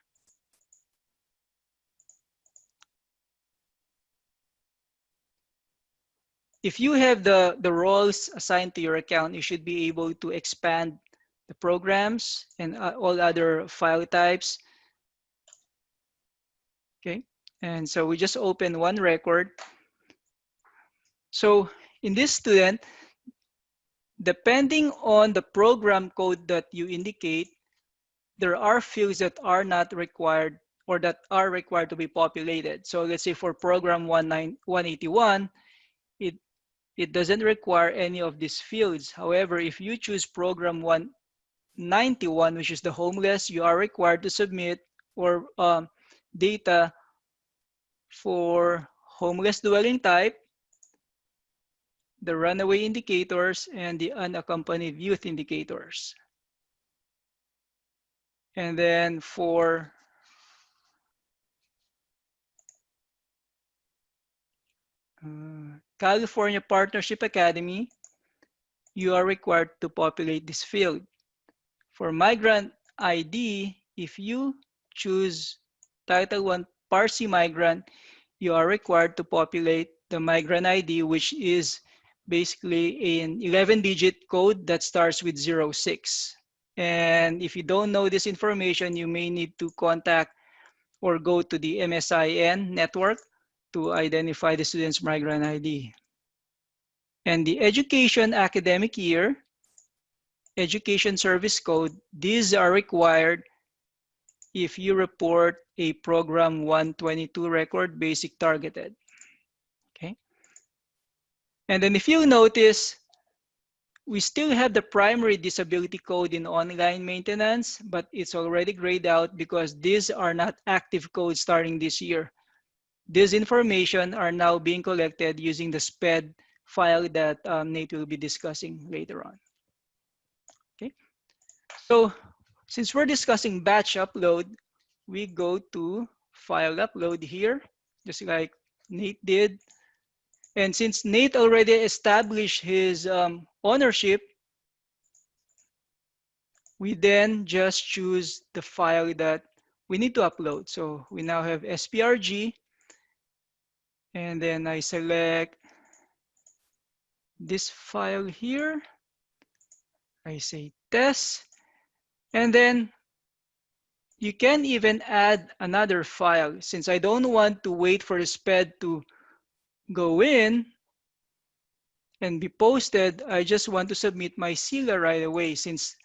Speaker 3: If you have the roles assigned to your account, you should be able to expand the programs and all other file types. Okay, and so we just open one record. So in this student, depending on the program code that you indicate, there are fields that are not required or that are required to be populated. So let's say for program 181, it doesn't require any of these fields. However, if you choose program 191, which is the homeless, you are required to submit or data for homeless dwelling type, the runaway indicators, and the unaccompanied youth indicators. And then for California Partnership Academy, you are required to populate this field. For migrant ID, if you choose Title I Parsi migrant, you are required to populate the migrant ID, which is basically an 11-digit code that starts with 06. And if you don't know this information, you may need to contact or go to the MSIN network to identify the student's migrant ID. And the education academic year, education service code, these are required if you report a program 122 record, basic targeted. Okay. And then if you notice, we still have the primary disability code in online maintenance, but it's already grayed out because these are not active codes starting this year. This information are now being collected using the SPED file that Nate will be discussing later on. Okay. So since we're discussing batch upload, we go to file upload here, just like Nate did. And since Nate already established his ownership, we then just choose the file that we need to upload. So we now have SPRG, and then I select this file here. I say test, and then you can even add another file. Since I don't want to wait for the SPED to go in and be posted, I just want to submit my SILA right away, since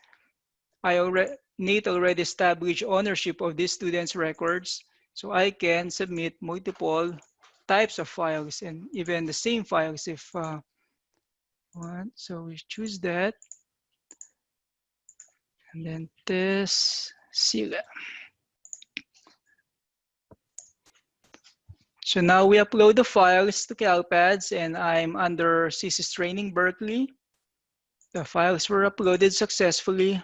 Speaker 3: Nate already established ownership of these students' records. So I can submit multiple types of files and even the same files if want. So we choose that, and then test SILA. So now we upload the files to CalPads, and I'm under CSIS Training Berkeley. The files were uploaded successfully,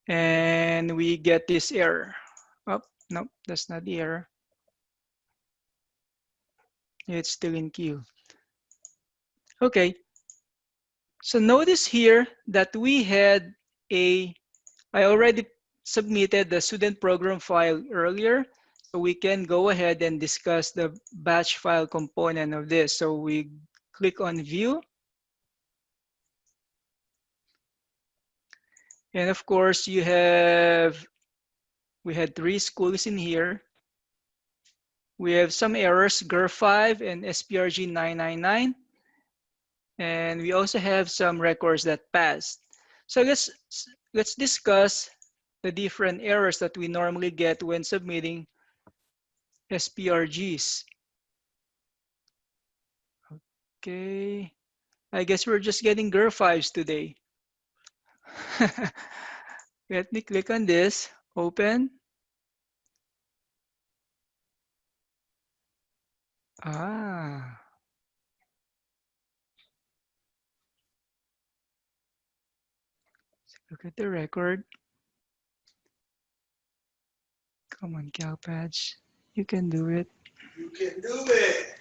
Speaker 3: and we get this error. Oh, no, that's not the error. It's still in queue. Okay. So notice here that I already submitted the student program file earlier. So we can go ahead and discuss the batch file component of this. So we click on view. And of course, we had 3 schools in here. We have some errors, GER5 and SPRG 999. And we also have some records that passed. So let's discuss the different errors that we normally get when submitting SPRGs. Okay, I guess we're just getting GER 5s today. Let me click on this, open. Ah, look at the record. Come on, CalPads, you can do it.
Speaker 4: You can do it.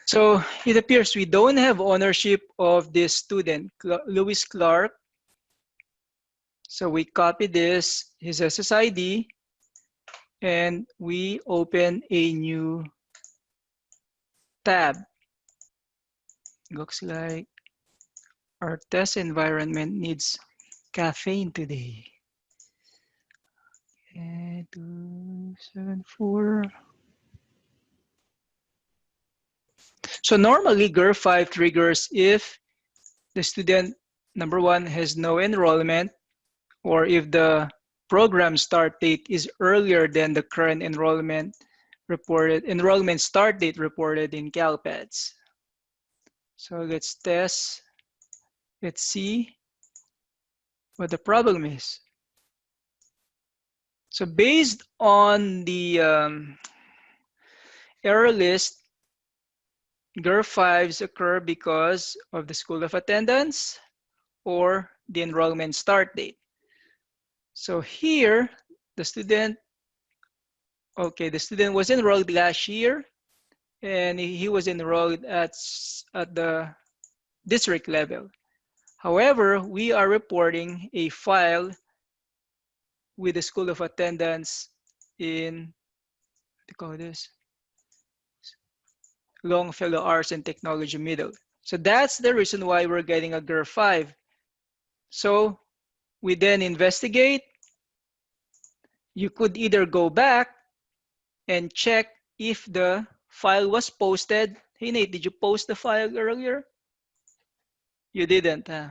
Speaker 3: So it appears we don't have ownership of this student, Lewis Clark. So we copy this, his SSID, and we open a new tab. Looks like our test environment needs caffeine today. Okay, 274. So normally GER 5 triggers if the student, number one, has no enrollment, or if the program start date is earlier than the current enrollment start date reported in CalPads. So let's test. Let's see what the problem is. So based on the error list, GER 5s occur because of the school of attendance or the enrollment start date. So here, the student was enrolled last year, and he was enrolled at the district level. However, we are reporting a file with the school of attendance in, what do you call this? Longfellow Arts and Technology Middle. So that's the reason why we're getting a GER 5. So we then investigate. You could either go back and check if the file was posted. Hey Nate, did you post the file earlier? You didn't, huh?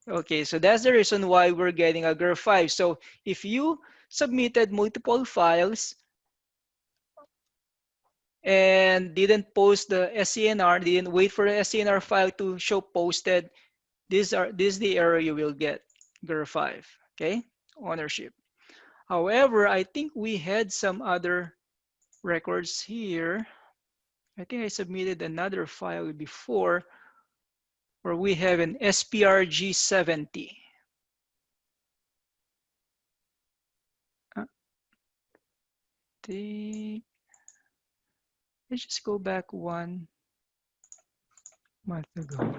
Speaker 3: Okay, so that's the reason why we're getting a GER 5. So if you submitted multiple files and didn't post the SCNR, didn't wait for the SCNR file to show posted, this is the error you will get, GER 5, okay? Ownership. However, I think we had some other records here. I think I submitted another file before where we have an SPRG 70. Let's just go back 1 month ago.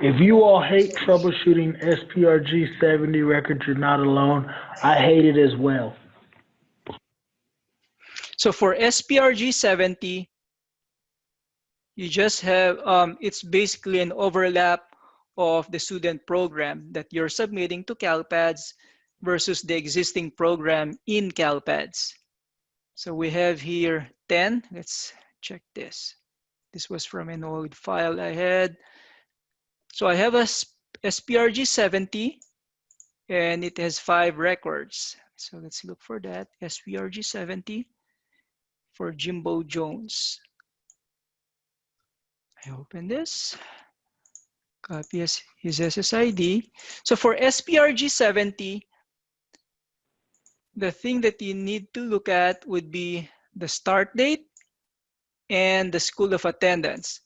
Speaker 1: If you all hate troubleshooting SPRG 70 records, you're not alone. I hate it as well.
Speaker 3: So for SPRG 70, you just have, it's basically an overlap of the student program that you're submitting to CalPads versus the existing program in CalPads. So we have here 10. Let's check this. This was from an old file I had. So I have a SPRG 70 and it has 5 records. So let's look for that, SPRG 70 for Jimbo Jones. I open this, copy his SSID. So for SPRG 70, the thing that you need to look at would be the start date and the school of attendance.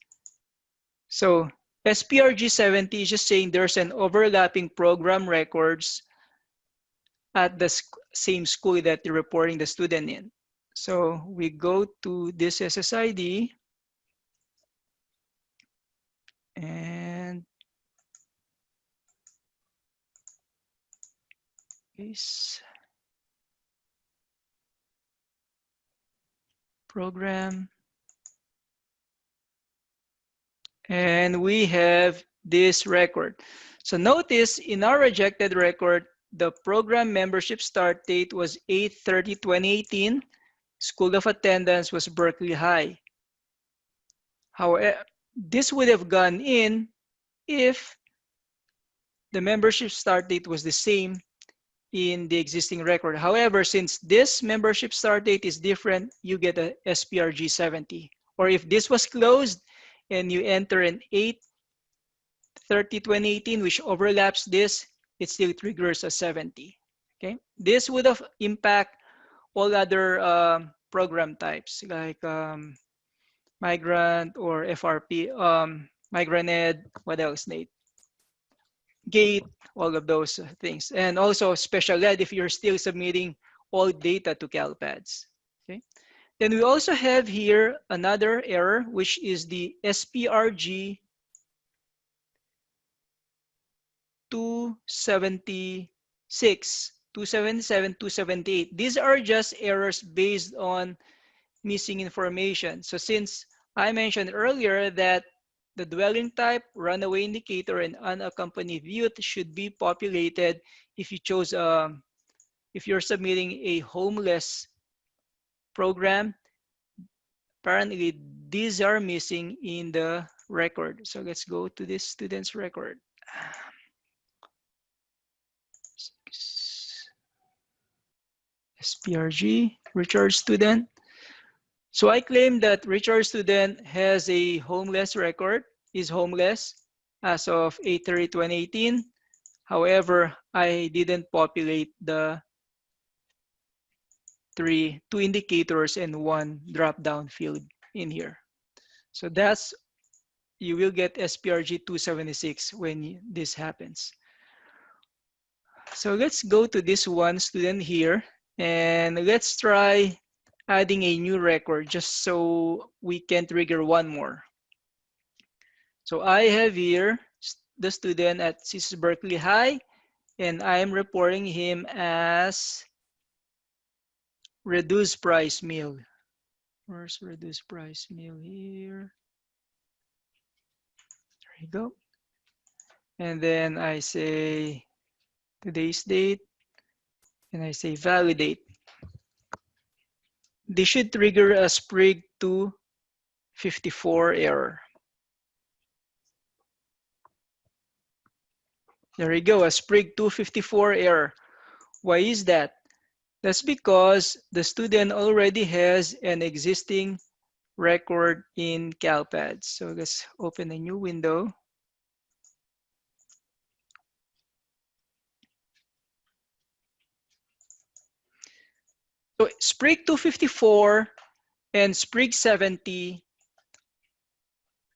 Speaker 3: So SPRG 70 is just saying there's an overlapping program records at the same school that you're reporting the student in. So we go to this SSID and this program, and we have this record. So notice in our rejected record, the program membership start date was 8/30/2018. School of attendance was Berkeley High. However, this would have gone in if the membership start date was the same in the existing record. However, since this membership start date is different, you get a SPRG 70. Or if this was closed and you enter an 8/30/2018, which overlaps this, it still triggers a 70. Okay, this would have impact all other program types like migrant or FRP, migrant ed, what else, Nate? Gate, all of those things. And also special ed if you're still submitting all data to CalPads. Okay. Then we also have here another error, which is the SPRG 276, 277, 278. These are just errors based on missing information. So since I mentioned earlier that the dwelling type, runaway indicator, and unaccompanied youth should be populated if you chose, if you're submitting a homeless program, apparently these are missing in the record. So let's go to this student's record. SPRG, Richard student. So I claim that Richard student has a homeless record, is homeless as of 8/30/2018. However, I didn't populate the two indicators and one drop-down field in here. So that's, you will get SPRG 276 when this happens. So let's go to this one student here and let's try adding a new record just so we can trigger one more. So I have here the student at CIS Berkeley High, and I am reporting him as reduced price meal. Where's reduced price meal here? There you go. And then I say today's date, and I say validate. This should trigger a Sprig 254 error. There you go, a Sprig 254 error. Why is that? That's because the student already has an existing record in CalPads. So let's open a new window. So Sprig 254 and Sprig 70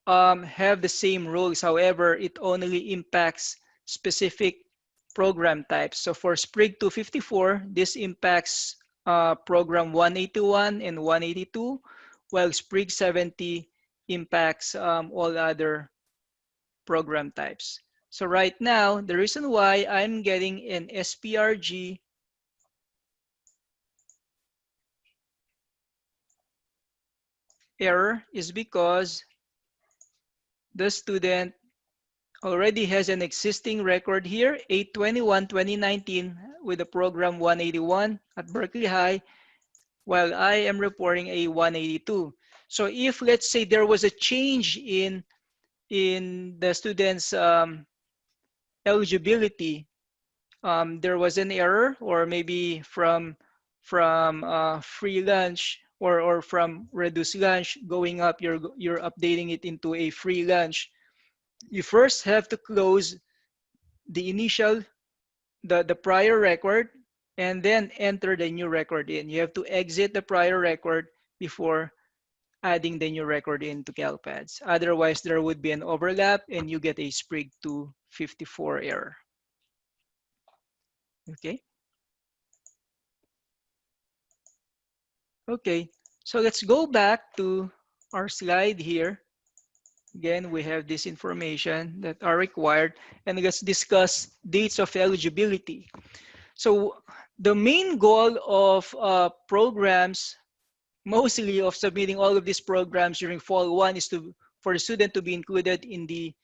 Speaker 3: have the same rules. However, it only impacts specific program types. So for Sprig 254, this impacts program 181 and 182, while Sprig 70 impacts all other program types. So right now, the reason why I'm getting an SPRG error is because the student already has an existing record here, 8/21/2019, with the program 181 at Berkeley High, while I am reporting a 182. So if, let's say, there was a change in the student's eligibility, there was an error, or maybe from free lunch or from reduced lunch going up, you're updating it into a free lunch. You first have to close the initial, the prior record, and then enter the new record in. You have to exit the prior record before adding the new record into CalPads. Otherwise, there would be an overlap and you get a Sprig 254 error. Okay. Okay, so let's go back to our slide here. Again, we have this information that are required, and let's discuss dates of eligibility. So the main goal of programs, mostly of submitting all of these programs during fall one, is for the student to be included in the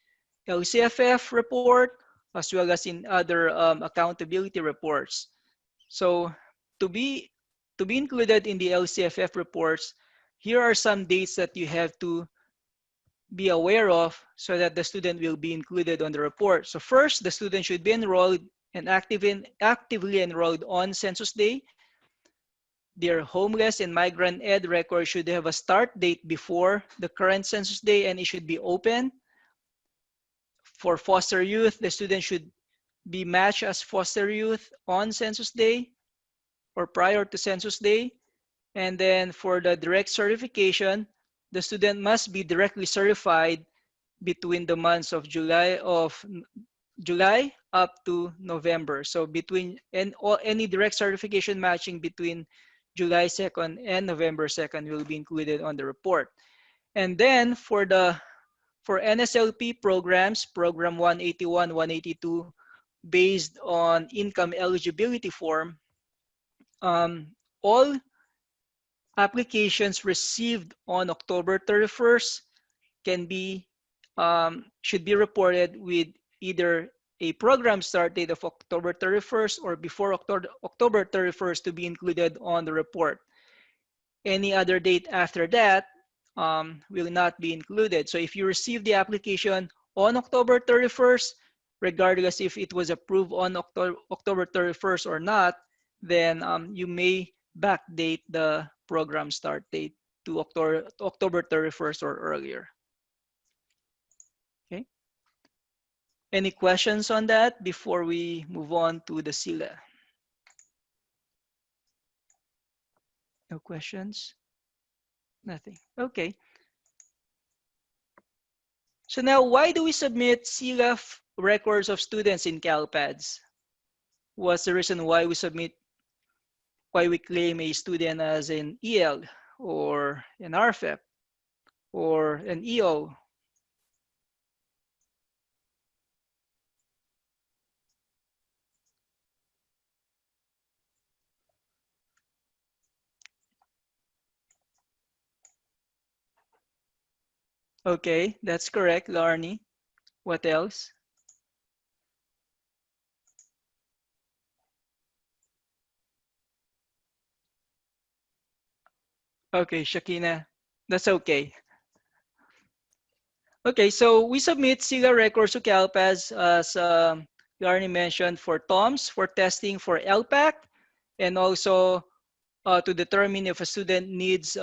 Speaker 3: LCFF report, as well as in other accountability reports. So to be included in the LCFF reports, here are some dates that you have to be aware of so that the student will be included on the report. So first, the student should be enrolled and actively enrolled on Census Day. Their homeless and migrant ed record should have a start date before the current Census Day, and it should be open. For foster youth, the student should be matched as foster youth on Census Day or prior to Census Day. And then for the direct certification, the student must be directly certified between the months of July up to November. So any direct certification matching between July 2nd and November 2nd will be included on the report. And then for NSLP programs, program 181, 182, based on income eligibility form, all applications received on October 31st should be reported with either a program start date of October 31st or before October 31st to be included on the report. Any other date after that will not be included. So if you receive the application on October 31st, regardless if it was approved on October 31st or not, then you may backdate the program start date to October 31st or earlier. Okay. Any questions on that before we move on to the SILA? No questions? Nothing. Okay. So now, why do we submit SILA records of students in CalPads? What's the reason why we claim a student as an EL or an RFEP or an EO? Okay, that's correct, Larnie. What else? Okay, Shakina, that's okay. Okay, so we submit SILA records to CalPAS as Larnie mentioned for TOMS, for testing for LPAC, and also to determine if a student needs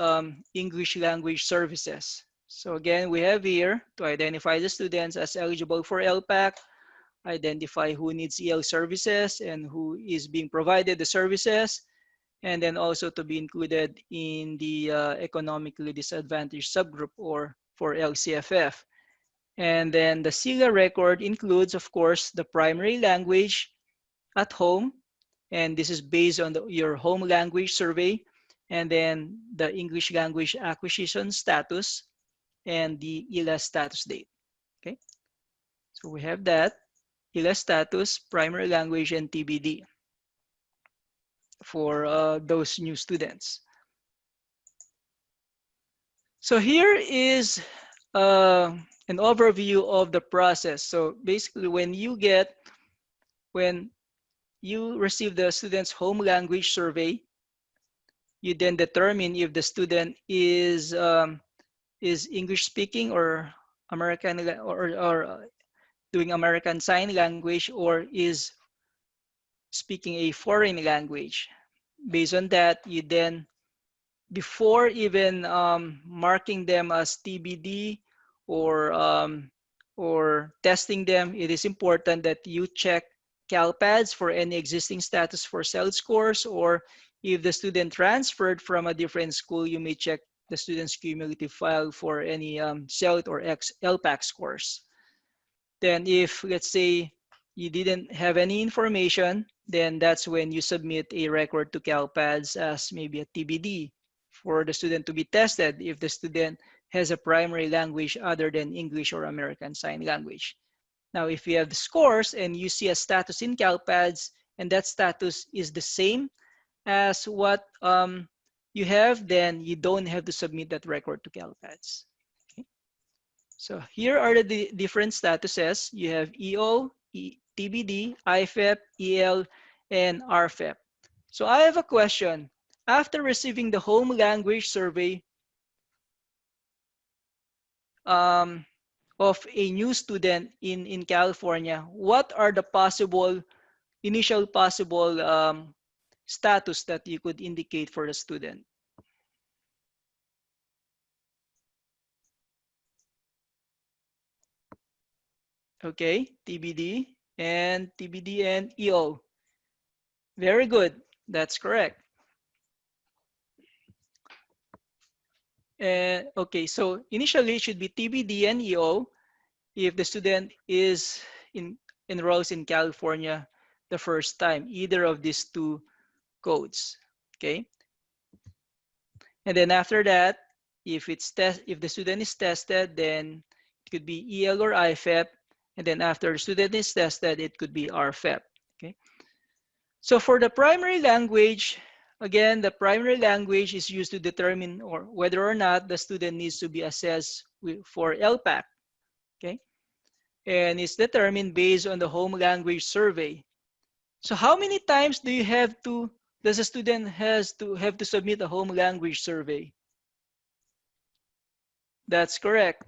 Speaker 3: English language services. So again, we have here to identify the students as eligible for LPAC, identify who needs EL services and who is being provided the services, and then also to be included in the economically disadvantaged subgroup or for LCFF. And then the SILA record includes, of course, the primary language at home, and this is based on your home language survey, and then the English language acquisition status and the ELA status date. Okay, so we have that ELA status, primary language, and TBD for those new students. So here is an overview of the process. So basically, when you receive the student's home language survey, you then determine if the student is English speaking or American or doing American Sign Language, or is speaking a foreign language. Based on that, you then, before even marking them as TBD or testing them, it is important that you check CalPads for any existing status for CELD scores, or if the student transferred from a different school, you may check the student's cumulative file for any CELD or LPAC scores. Then if, let's say, you didn't have any information, then that's when you submit a record to CalPads as maybe a TBD for the student to be tested if the student has a primary language other than English or American Sign Language. Now, if you have the scores and you see a status in CalPads and that status is the same as what you have, then you don't have to submit that record to CalPads. Okay. So here are the different statuses. You have EO, TBD, IFEP, EL, and RFEP. So I have a question. After receiving the home language survey, of a new student in California, what are the initial possible status that you could indicate for the student? Okay, TBD and EO. Very good. That's correct. And okay, so initially it should be TBD and EO if the student is enrolls in California the first time, either of these two codes. Okay, and then after that, if the student is tested, then it could be EL or IFEP, and then after the student is tested, it could be RFEP. Okay, so for the primary language, again, the primary language is used to determine or whether or not the student needs to be assessed for LPAC. Okay, and it's determined based on the home language survey. So how many times does a student have to submit a home language survey? That's correct.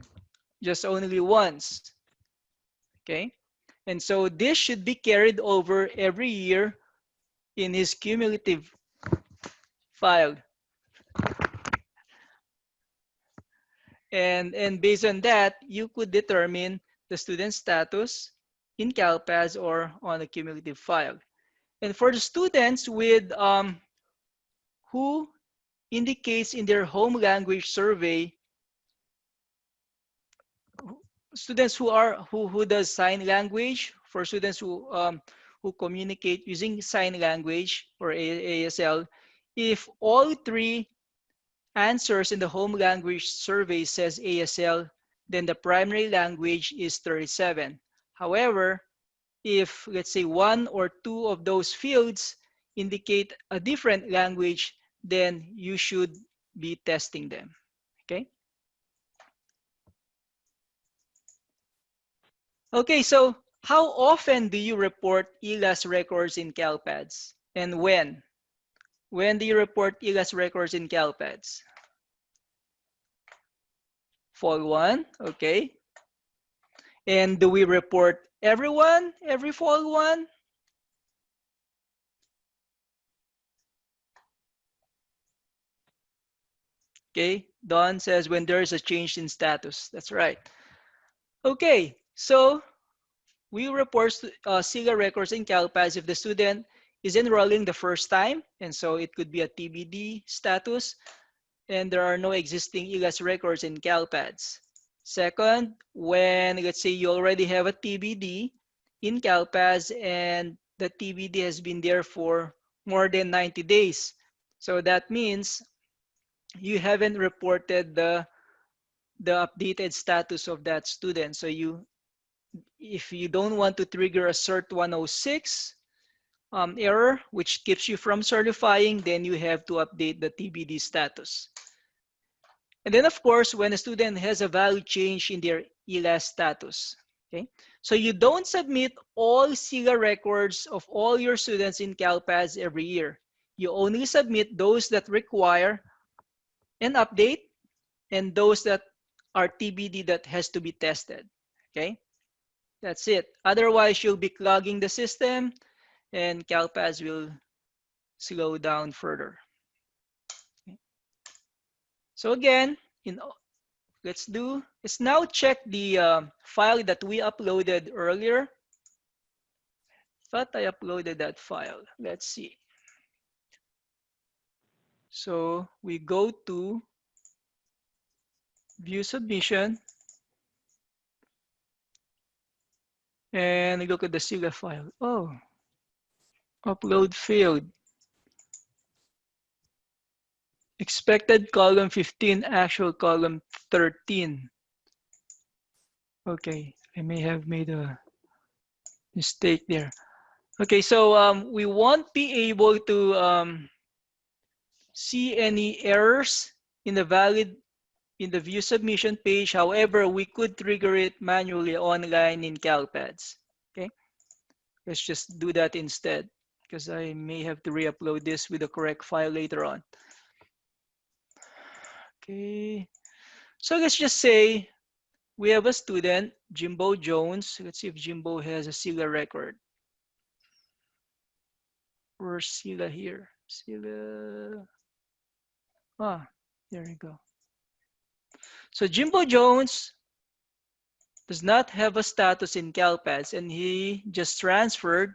Speaker 3: Just only once. Okay? And so this should be carried over every year in his cumulative file. And based on that, you could determine the student status in CalPAS or on a cumulative file. And for the students with who indicates in their home language survey, students who does sign language, for students who communicate using sign language or ASL, if all three answers in the home language survey says ASL, then the primary language is 37. However, if let's say one or two of those fields indicate a different language, then you should be testing them. Okay. Okay, so how often do you report ELAS records in CalPADS, and when? When do you report ELAS records in CalPADS? Fall 1, okay. And do we report everyone every fall 1? Okay, Don says when there is a change in status. That's right. Okay, so we report SIGA records in CalPADS if the student is enrolling the first time, and so it could be a TBD status, and there are no existing ELAS records in CalPADS. Second, when let's say you already have a TBD in CalPADS and the TBD has been there for more than 90 days. So that means you haven't reported the updated status of that student. So if you don't want to trigger a CERT 106 error, which keeps you from certifying, then you have to update the TBD status. And then, of course, when a student has a value change in their ELAS status. Okay, so you don't submit all SIGA records of all your students in CalPADS every year. You only submit those that require an update and those that are TBD that has to be tested. Okay, that's it. Otherwise, you'll be clogging the system and CalPADS will slow down further. Okay. So again, let's now check the file that we uploaded earlier. Thought I uploaded that file. Let's see. So we go to view submission and look at the SIGA file. Oh, upload failed. Expected column 15, actual column 13. Okay, I may have made a mistake there. Okay, so we won't be able to see any errors in the view submission page. However, we could trigger it manually online in CalPADS. Okay, let's just do that instead because I may have to re-upload this with the correct file later on. Okay, so let's just say we have a student, Jimbo Jones. Let's see if Jimbo has a SILA record. Where's SILA here? SILA. Ah, there you go. So Jimbo Jones does not have a status in CalPADS, and he just transferred,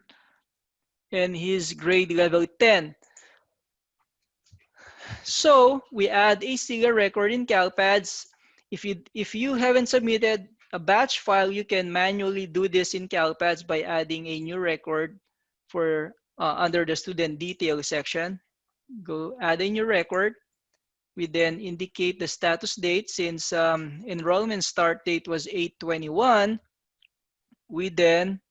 Speaker 3: and he's grade level 10. So we add a SILA record in CalPADS. If you haven't submitted a batch file, you can manually do this in CalPADS by adding a new record for under the student detail section. Go add a new record. We then indicate the status date. Since enrollment start date was 8/21, we then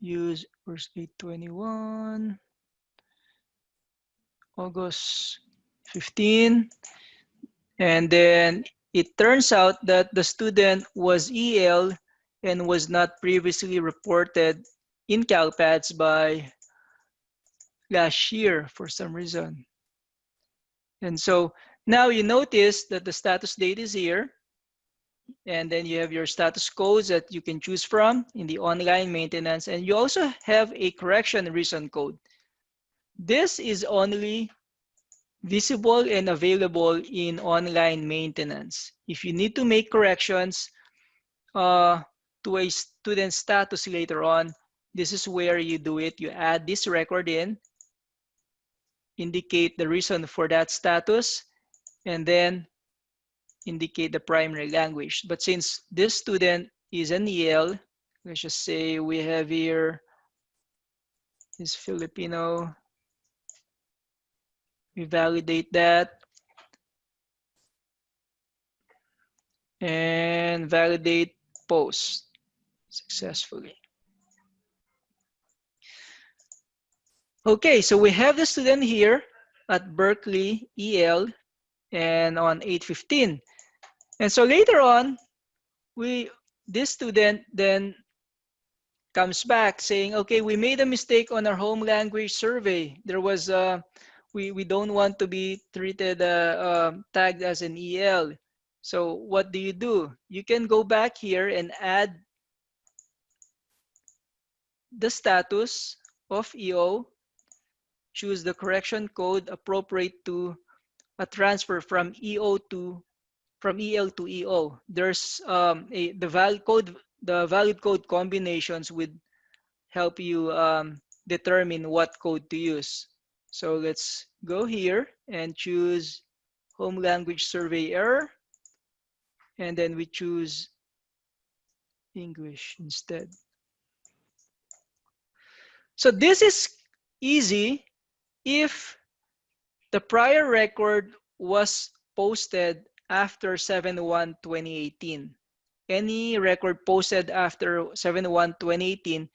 Speaker 3: use where's 8/21, August 15, and then it turns out that the student was EL and was not previously reported in CalPADS by last year for some reason. And so now you notice that the status date is here, and then you have your status codes that you can choose from in the online maintenance, and you also have a correction reason code. This is only visible and available in online maintenance. If you need to make corrections to a student status later on, this is where you do it. You add this record in, indicate the reason for that status, and then indicate the primary language. But since this student is an EL, let's just say we have here is Filipino. We validate that and validate post successfully. Okay, so we have the student here at Berkeley EL and on 8/15. And so later on, this student then comes back saying, okay, we made a mistake on our home language survey. There was we don't want to be treated tagged as an EL. So what do? You can go back here and add the status of EO, choose the correction code appropriate to a transfer from EL to EO. There's the valid code combinations would help you determine what code to use. So let's go here and choose home language survey error, and then we choose English instead. So this is easy if the prior record was posted after 7/1/2018. Any record posted after 7/1/2018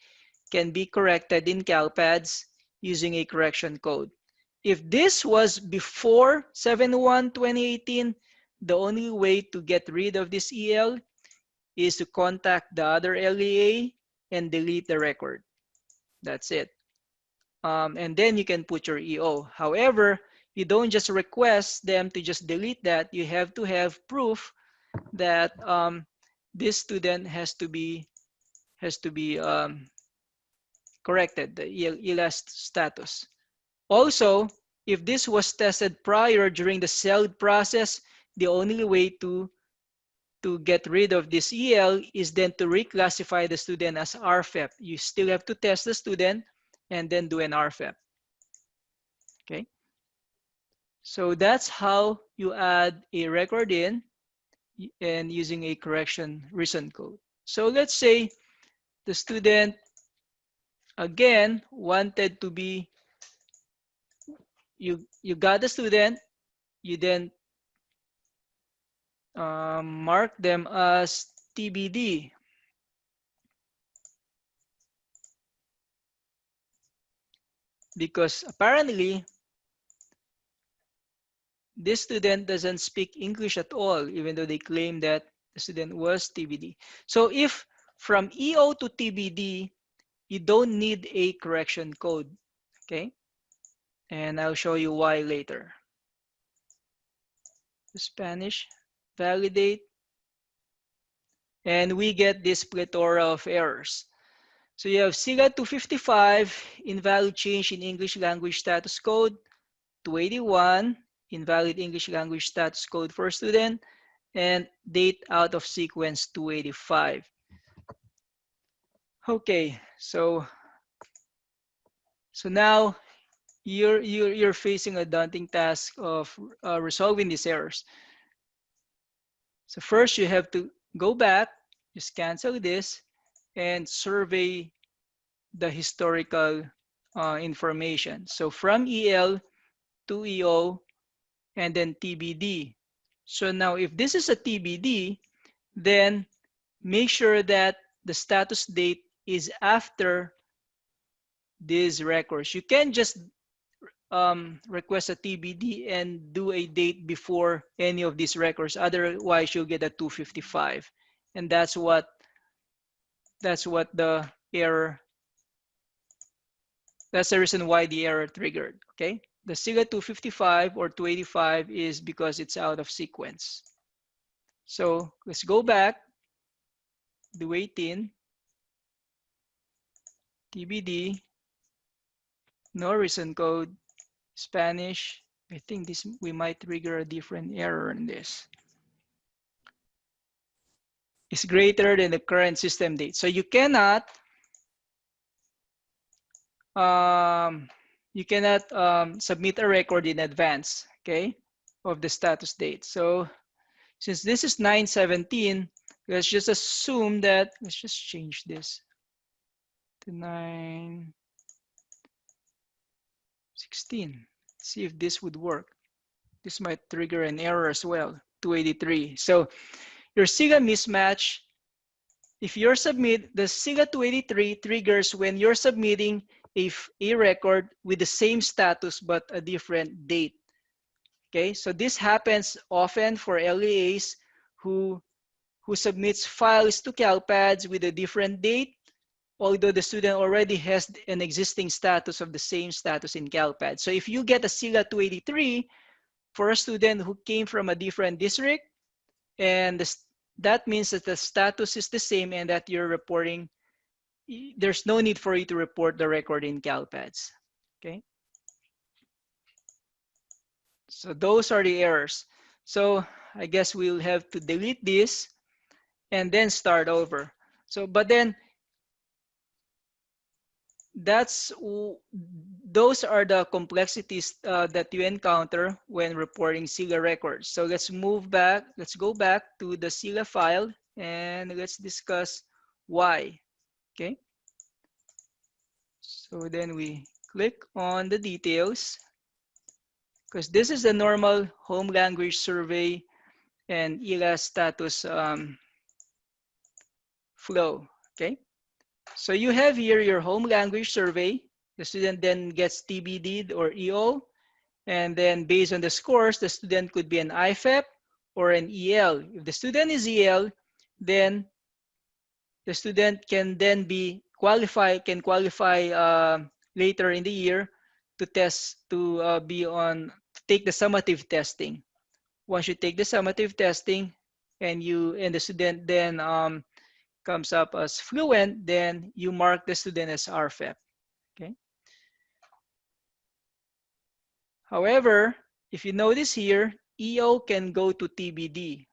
Speaker 3: can be corrected in CalPADS using a correction code. If this was before 7/1/2018, the only way to get rid of this EL is to contact the other LEA and delete the record. That's it. And then you can put your EO. However, you don't just request them to just delete that. You have to have proof that this student has to be corrected, the ELS status. Also, if this was tested prior during the CELD process, the only way to get rid of this EL is then to reclassify the student as RFEP. You still have to test the student and then do an RFEP. Okay. So that's how you add a record in and using a correction reason code. So let's say the student again wanted to be, you got the student, you then mark them as TBD. Because apparently this student doesn't speak English at all, even though they claim that the student was TBD. So if from EO to TBD, you don't need a correction code, okay? And I'll show you why later. Spanish, validate, and we get this plethora of errors. So you have SIGA 255, invalid change in English language status code, 281, invalid English language status code for student, and date out of sequence 285. Okay, so now you're facing a daunting task of resolving these errors. So first you have to go back, just cancel this, and survey the historical information. So from EL to EO and then TBD. So now if this is a TBD, then make sure that the status date is after these records. You can just request a TBD and do a date before any of these records. Otherwise, you'll get a 255, and that's what the error. That's the reason why the error triggered. Okay, the SIGA 255 or 285 is because it's out of sequence. So let's go back. Do 18 TBD. No reason code. Spanish. I think this we might trigger a different error in this. Is greater than the current system date. So you cannot submit a record in advance, okay, of the status date. So since this is 9/17, let's just assume that, let's just change this to 9/16. See if this would work. This might trigger an error as well, 283. So your SIGA mismatch, if you're the SIGA 283 triggers when you're submitting a record with the same status but a different date. Okay, so this happens often for LEAs who submits files to CalPads with a different date, although the student already has an existing status of the same status in CalPad. So if you get a SIGA 283 for a student who came from a different district, and that means that the status is the same and that you're reporting, there's no need for you to report the record in CalPads. Okay. So those are the errors. So I guess we'll have to delete this and then start over. So, but then those are the complexities that you encounter when reporting SIGA records. So let's move back. Let's go back to the SIGA file and let's discuss why. Okay. So then we click on the details, because this is the normal home language survey and ELAS status flow. Okay. So you have here your home language survey. The student then gets TBD or EO, and then based on the scores, the student could be an IFEP or an EL. If the student is EL, then the student can then qualify later in the year to take the summative testing. Once you take the summative testing and the student then comes up as fluent, then you mark the student as RFEP. Okay. However, if you notice here, EO can go to TBD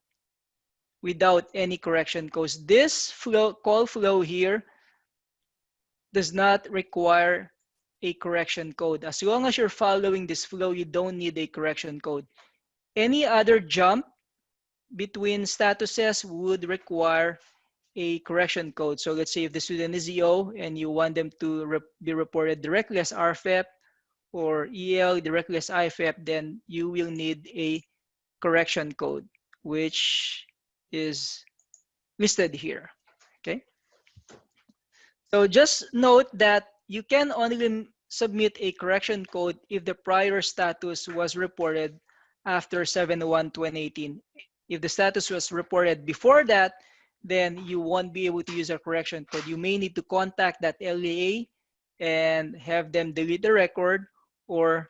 Speaker 3: without any correction, because this call flow here does not require a correction code. As long as you're following this flow, you don't need a correction code. Any other jump between statuses would require a correction code. So let's say if the student is EO and you want them to be reported directly as RFEP or EL directly as IFEP, then you will need a correction code, which is listed here. Okay. So just note that you can only submit a correction code if the prior status was reported after 7/1/2018. If the status was reported before that, then you won't be able to use a correction code. You may need to contact that LEA and have them delete the record, or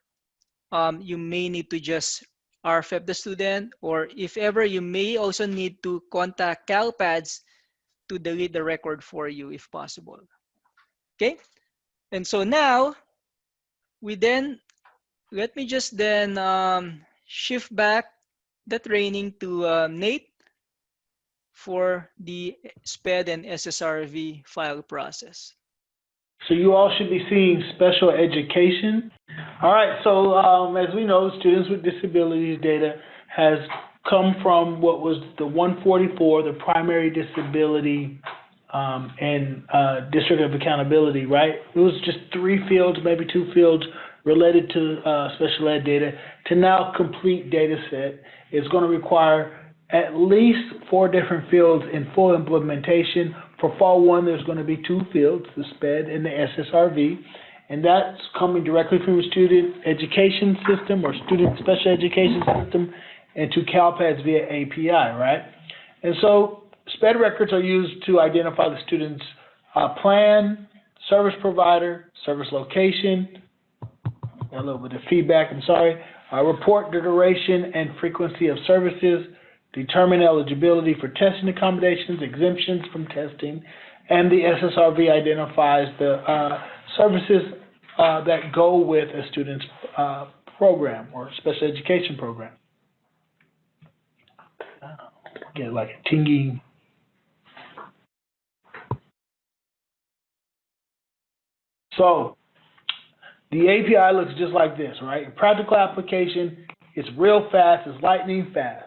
Speaker 3: you may need to just RFF the student, or if ever you may also need to contact CalPads to delete the record for you if possible. Okay, and so now let me just then shift back the training to Nate for the SPED and SSRV file process.
Speaker 1: So you all should be seeing special education. All right, so as we know, students with disabilities data has come from what was the 144, the primary disability and district of accountability, right? It was just 3 fields, maybe 2 fields related to special ed data, to now complete data set. It's going to require at least 4 different fields in full implementation. For Fall 1, there's going to be 2 fields, the SPED and the SSRV, and that's coming directly from the student education system or student special education system into CalPads via API, right? And so SPED records are used to identify the student's plan, service provider, service location, a little bit of feedback, I'm sorry, report the duration and frequency of services, determine eligibility for testing accommodations, exemptions from testing, and the SSRV identifies the services that go with a student's program or special education program. Get like a tinging. So the API looks just like this, right? Practical application, it's real fast, it's lightning fast.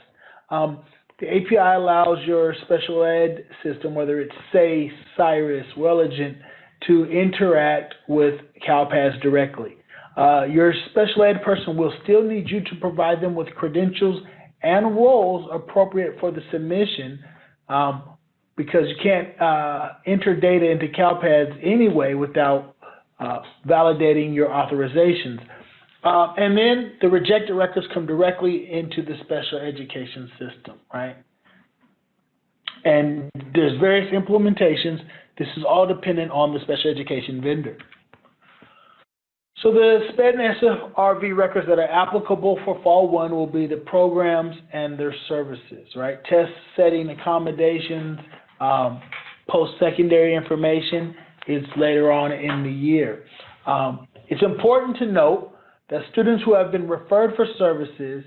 Speaker 1: The API allows your special ed system, whether it's SACE, Cyrus, Welligent, to interact with CalPads directly. Your special ed person will still need you to provide them with credentials and roles appropriate for the submission, because you can't enter data into CalPads anyway without validating your authorizations. And then the rejected records come directly into the special education system, right? And there's various implementations. This is all dependent on the special education vendor. So the SPED and SFRV records that are applicable for Fall 1 will be the programs and their services, right? Test setting accommodations, post-secondary information is later on in the year. It's important to note that students who have been referred for services,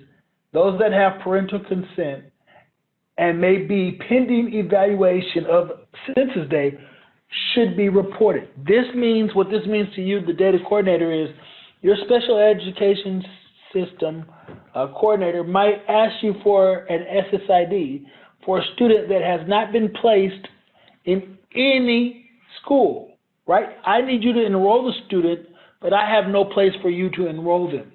Speaker 1: those that have parental consent, and may be pending evaluation of census day should be reported. What this means to you, the data coordinator, is your special education system coordinator might ask you for an SSID for a student that has not been placed in any school, right? I need you to enroll the student, but I have no place for you to enroll them.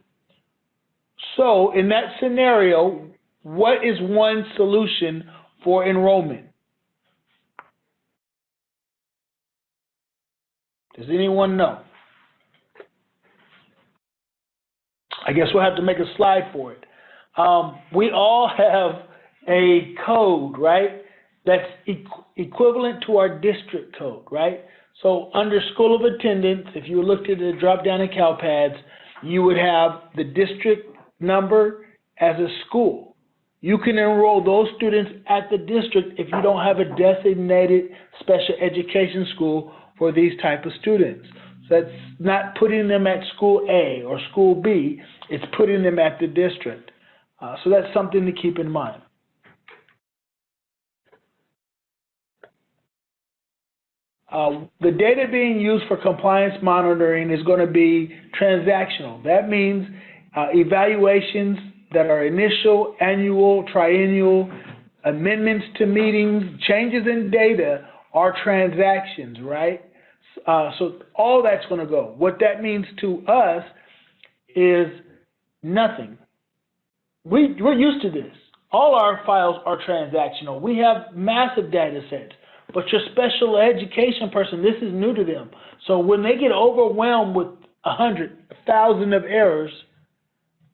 Speaker 1: So in that scenario, what is one solution for enrollment? Does anyone know? I guess we'll have to make a slide for it. We all have a code, right? That's equivalent to our district code, right? So under School of Attendance, if you looked at the drop-down in CalPads, you would have the district number as a school. You can enroll those students at the district if you don't have a designated special education school for these type of students. So that's not putting them at school A or school B, it's putting them at the district. So that's something to keep in mind. The data being used for compliance monitoring is going to be transactional. That means evaluations that are initial, annual, triennial, amendments to meetings, changes in data are transactions, right? So all that's going to go. What that means to us is nothing. We're used to this. All our files are transactional. We have massive data sets. But your special education person, this is new to them. So when they get overwhelmed with 100, 1,000 of errors,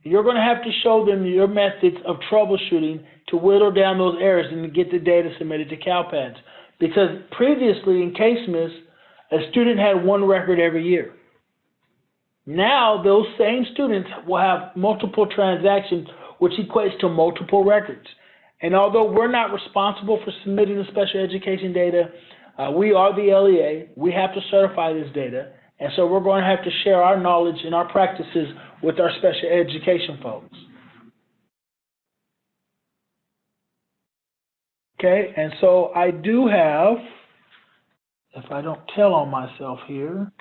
Speaker 1: you're going to have to show them your methods of troubleshooting to whittle down those errors and to get the data submitted to CalPads. Because previously in case miss, a student had 1 record every year. Now those same students will have multiple transactions which equates to multiple records. And although we're not responsible for submitting the special education data, we are the LEA. We have to certify this data. And so we're going to have to share our knowledge and our practices with our special education folks. Okay, and so I do have, if I don't tell on myself here,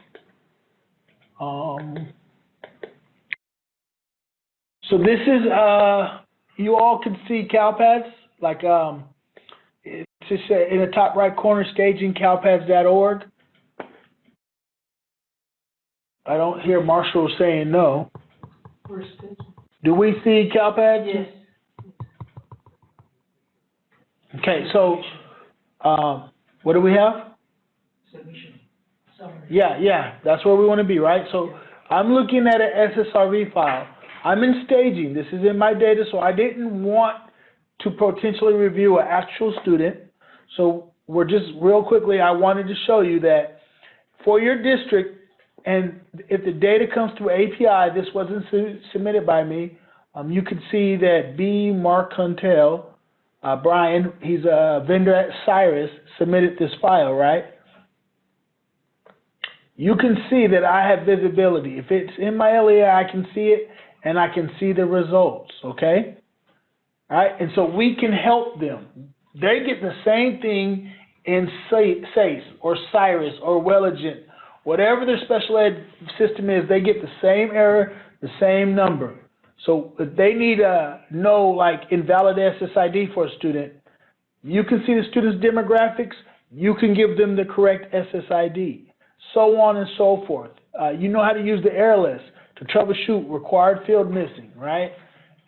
Speaker 1: so this is, you all can see CalPads, like it's just in the top right corner, stagingcalpads.org. I don't hear Marshall saying no. Do we see CalPads?
Speaker 2: Yes.
Speaker 1: Okay, so what do we have?
Speaker 2: Submission. Summary.
Speaker 1: Yeah, that's where we want to be, right? So I'm looking at an SSRV file. I'm in staging. This is in my data, so I didn't want to potentially review an actual student. So we're just real quickly, I wanted to show you that for your district, and if the data comes through API, this wasn't submitted by me, you can see that B. Mark Huntel, Brian, he's a vendor at Cyrus, submitted this file, right? You can see that I have visibility. If it's in my LEA, I can see it, and I can see the results, okay? All right, and so we can help them. They get the same thing in SACE or Cyrus or Welligent. Whatever their special ed system is, they get the same error, the same number. So if they need to know, like, invalid SSID for a student, you can see the student's demographics, you can give them the correct SSID, so on and so forth. You know how to use the error list to troubleshoot required field missing, right?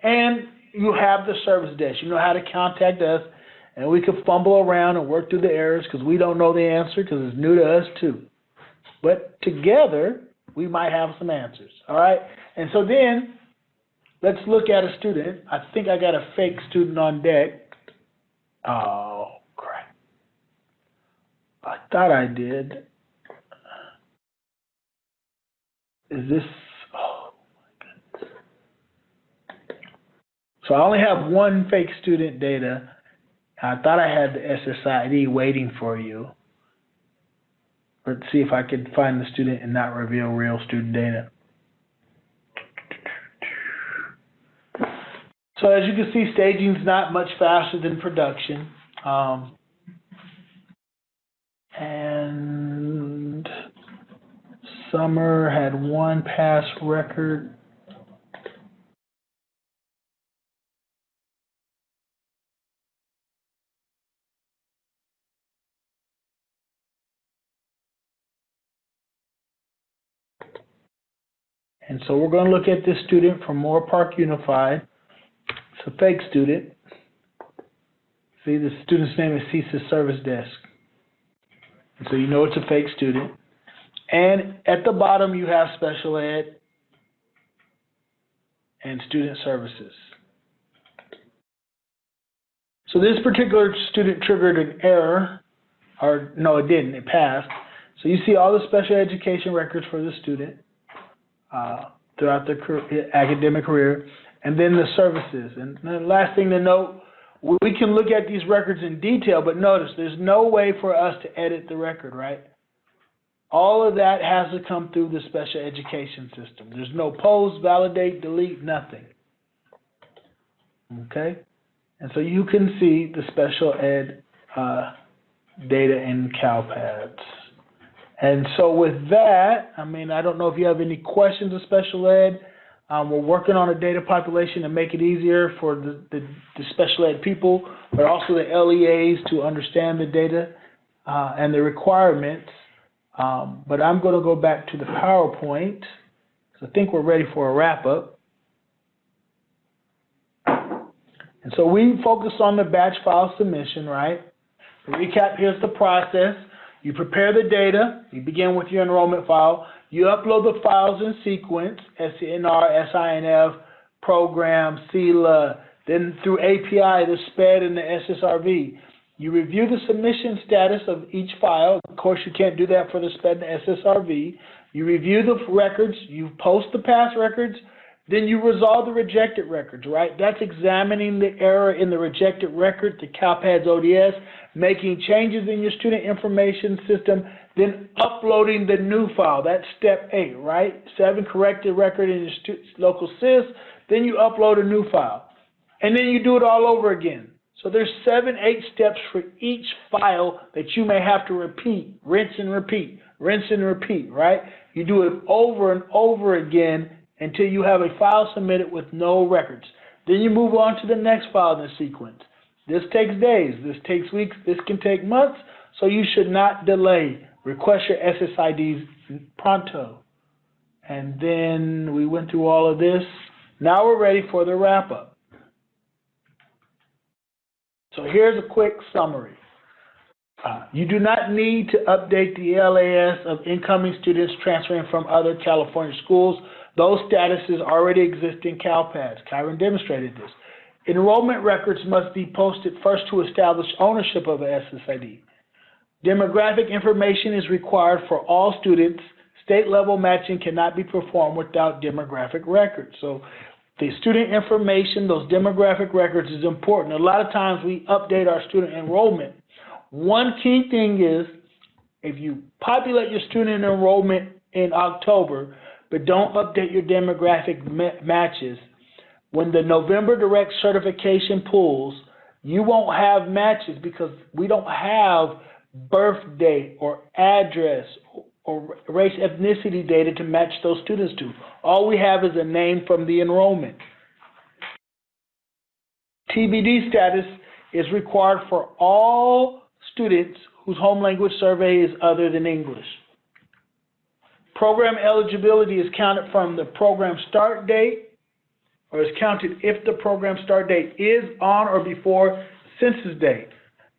Speaker 1: And you have the service desk. You know how to contact us, and we can fumble around and work through the errors because we don't know the answer because it's new to us too. But together, we might have some answers, all right? And so then, let's look at a student. I think I got a fake student on deck. Oh, crap. I thought I did. Is this, oh my goodness. So I only have one fake student data. I thought I had the SSID waiting for you. Let's see if I could find the student and not reveal real student data. So as you can see, staging's not much faster than production. And Summer had one pass record. And so we're going to look at this student from Moore Park Unified. It's a fake student. See, the student's name is CSIS Service Desk. And so you know it's a fake student. And at the bottom you have special ed and student services. So this particular student triggered an error, or no, it didn't, it passed. So you see all the special education records for the student throughout their academic career, and then the services. And the last thing to note, we can look at these records in detail, but notice there's no way for us to edit the record, right? All of that has to come through the special education system. There's no post, validate, delete, nothing. Okay? And so you can see the special ed data in CalPads. And so with that, I mean, I don't know if you have any questions of special ed. We're working on a data population to make it easier for the special ed people, but also the LEAs to understand the data and the requirements. But I'm going to go back to the PowerPoint, because I think we're ready for a wrap-up. And so we focus on the batch file submission, right? To recap, here's the process. You prepare the data. You begin with your enrollment file. You upload the files in sequence, SCNR, SINF, program, CELA, then through API, the SPED, and the SSRV. You review the submission status of each file. Of course, you can't do that for the SPED and the SSRV. You review the records. You post the past records. Then you resolve the rejected records, right? That's examining the error in the rejected record, the CalPADS ODS, making changes in your student information system, then uploading the new file. That's step 8, right? 7, corrected record in your local sys, then you upload a new file. And then you do it all over again. So there's 7, 8 steps for each file that you may have to repeat, rinse and repeat, right? You do it over and over again until you have a file submitted with no records. Then you move on to the next file in the sequence. This takes days, this takes weeks, this can take months, so you should not delay. Request your SSIDs pronto. And then we went through all of this. Now we're ready for the wrap-up. So here's a quick summary. You do not need to update the LAS of incoming students transferring from other California schools. Those statuses already exist in CalPADS. Kyron demonstrated this. Enrollment records must be posted first to establish ownership of a SSID. Demographic information is required for all students. State-level matching cannot be performed without demographic records. So the student information, those demographic records is important. A lot of times we update our student enrollment. One key thing is if you populate your student enrollment in October, but don't update your demographic matches, when the November direct certification pulls, you won't have matches because we don't have birth date or address or race ethnicity data to match those students to. All we have is a name from the enrollment. TBD status is required for all students whose home language survey is other than English. Program eligibility is counted from the program start date, or is counted if the program start date is on or before census date.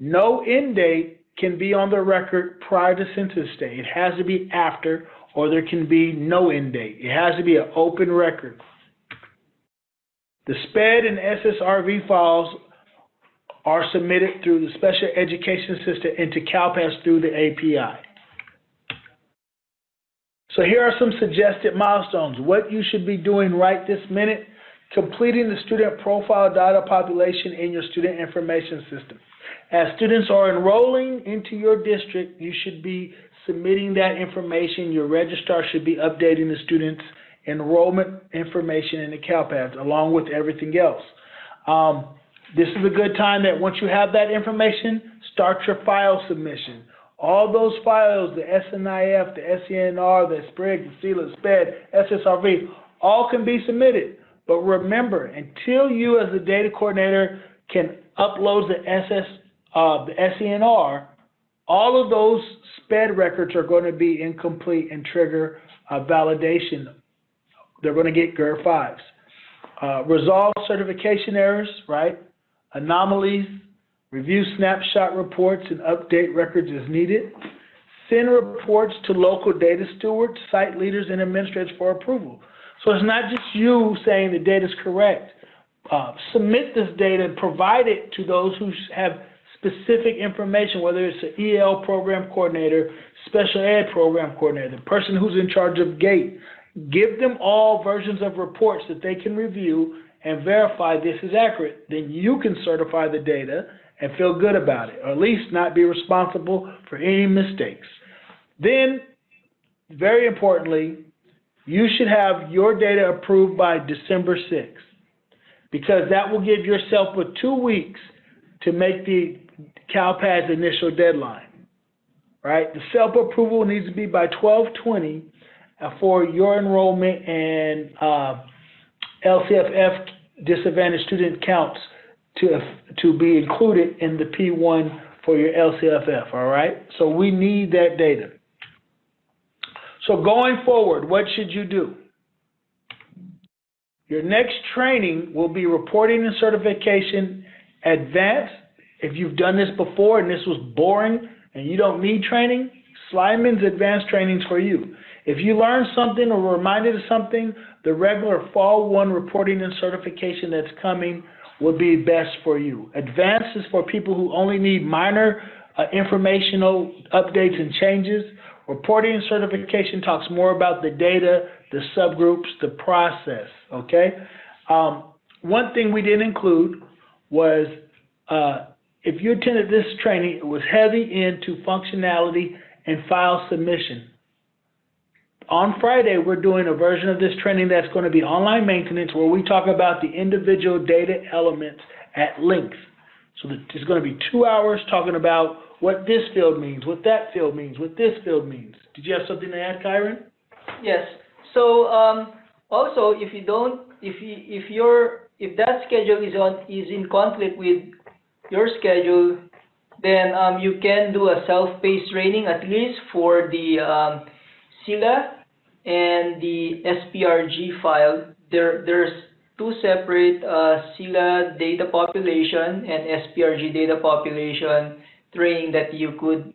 Speaker 1: No end date can be on the record prior to census date. It has to be after, or there can be no end date. It has to be an open record. The SPED and SSRV files are submitted through the special education system into CalPADS through the API. So here are some suggested milestones. What you should be doing right this minute: completing the student profile data population in your student information system. As students are enrolling into your district, you should be submitting that information. Your registrar should be updating the students' enrollment information in the CalPADS along with everything else. This is a good time that once you have that information, start your file submission. All those files, the SNIF, the SENR, the SPRIG, the SELA, SPED, SSRV, all can be submitted. But remember, until you as the data coordinator can upload the SENR, all of those SPED records are going to be incomplete and trigger validation. They're going to get GER 5s. Resolve certification errors, right? Anomalies. Review snapshot reports and update records as needed. Send reports to local data stewards, site leaders, and administrators for approval. So it's not just you saying the data is correct. Submit this data and provide it to those who have specific information, whether it's an EL program coordinator, special ed program coordinator, the person who's in charge of GATE. Give them all versions of reports that they can review and verify this is accurate. Then you can certify the data and feel good about it, or at least not be responsible for any mistakes. Then, very importantly, you should have your data approved by December 6th, because that will give yourself 2 weeks to make the CalPADS initial deadline, right? The self-approval needs to be by 12/20 for your enrollment and LCFF disadvantaged student counts to be included in the P1 for your LCFF, all right? So we need that data. So going forward, what should you do? Your next training will be reporting and certification advanced. If you've done this before and this was boring and you don't need training, Slyman's advanced trainings for you. If you learned something or were reminded of something, the regular Fall 1 reporting and certification that's coming will be best for you. Advanced is for people who only need minor informational updates and changes. Reporting and certification talks more about the data, the subgroups, the process, okay? One thing we didn't include was if you attended this training, it was heavy into functionality and file submission. On Friday, we're doing a version of this training that's going to be online maintenance, where we talk about the individual data elements at length. So it's going to be 2 hours talking about what this field means, what that field means, what this field means. Did you have something to add, Kyron?
Speaker 2: Yes. So also, if that schedule is in conflict with your schedule, then you can do a self-paced training, at least for the SILA and the SPRG file. There's two separate SILA data population and SPRG data population training that you could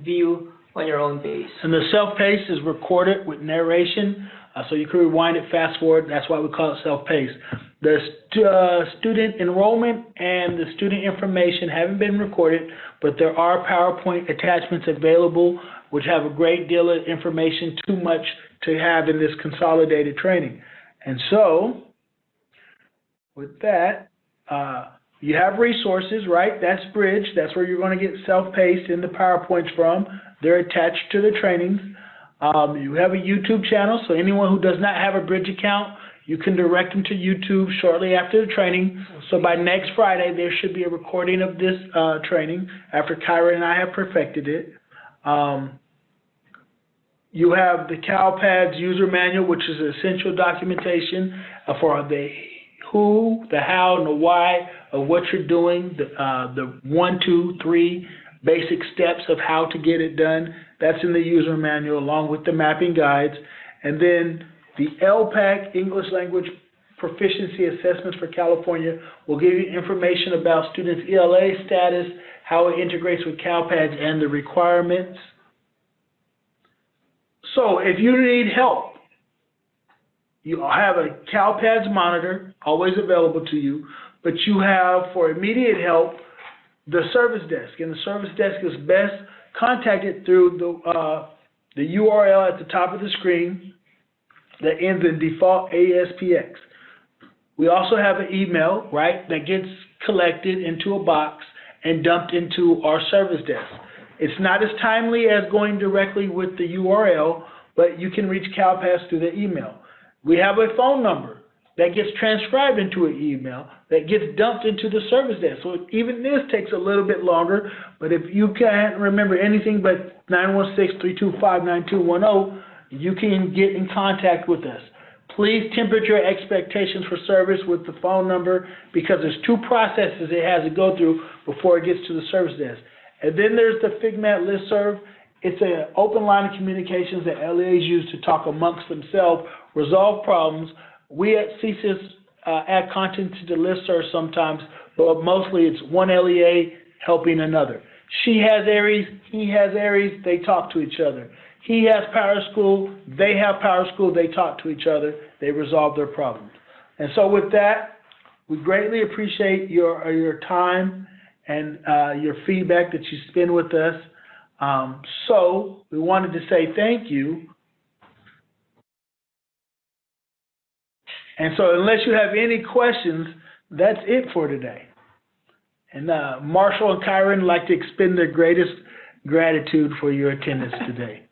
Speaker 2: view on your own pace.
Speaker 1: And the self-paced is recorded with narration, so you can rewind it, fast forward. That's why we call it self-paced. The student enrollment and the student information haven't been recorded, but there are PowerPoint attachments available which have a great deal of information, too much to have in this consolidated training. And so, with that, you have resources, right? That's Bridge. That's where you're going to get self-paced in the PowerPoints from. They're attached to the trainings. You have a YouTube channel, so anyone who does not have a Bridge account, you can direct them to YouTube shortly after the training. So by next Friday, there should be a recording of this training after Kyra and I have perfected it. You have the CalPads user manual, which is essential documentation for the who, the how, and the why of what you're doing, the 1, 2, 3 basic steps of how to get it done. That's in the user manual along with the mapping guides. And then the LPAC, English Language Proficiency Assessments for California, will give you information about students' ELA status, how it integrates with CalPads, and the requirements. So if you need help, you have a CalPads monitor always available to you, but you have, for immediate help, the service desk. And the service desk is best contacted through the URL at the top of the screen that ends in default ASPX. We also have an email, right, that gets collected into a box and dumped into our service desk. It's not as timely as going directly with the URL, but you can reach CalPads through the email. We have a phone number that gets transcribed into an email that gets dumped into the service desk. So even this takes a little bit longer, but if you can't remember anything but 916-325-9210, you can get in contact with us. Please temper your expectations for service with the phone number, because there's two processes it has to go through before it gets to the service desk. And then there's the FigMat listserv. It's an open line of communications that LEAs use to talk amongst themselves, resolve problems. We at CSIS add content to the listserv sometimes, but mostly it's one LEA helping another. She has Aries, he has Aries, they talk to each other. He has Power School, they have Power School, they talk to each other, they resolve their problems. And so with that, we greatly appreciate your time and your feedback that you spend with us. So we wanted to say thank you. And so unless you have any questions, that's it for today. And Marshall and Kyron like to extend their greatest gratitude for your attendance today.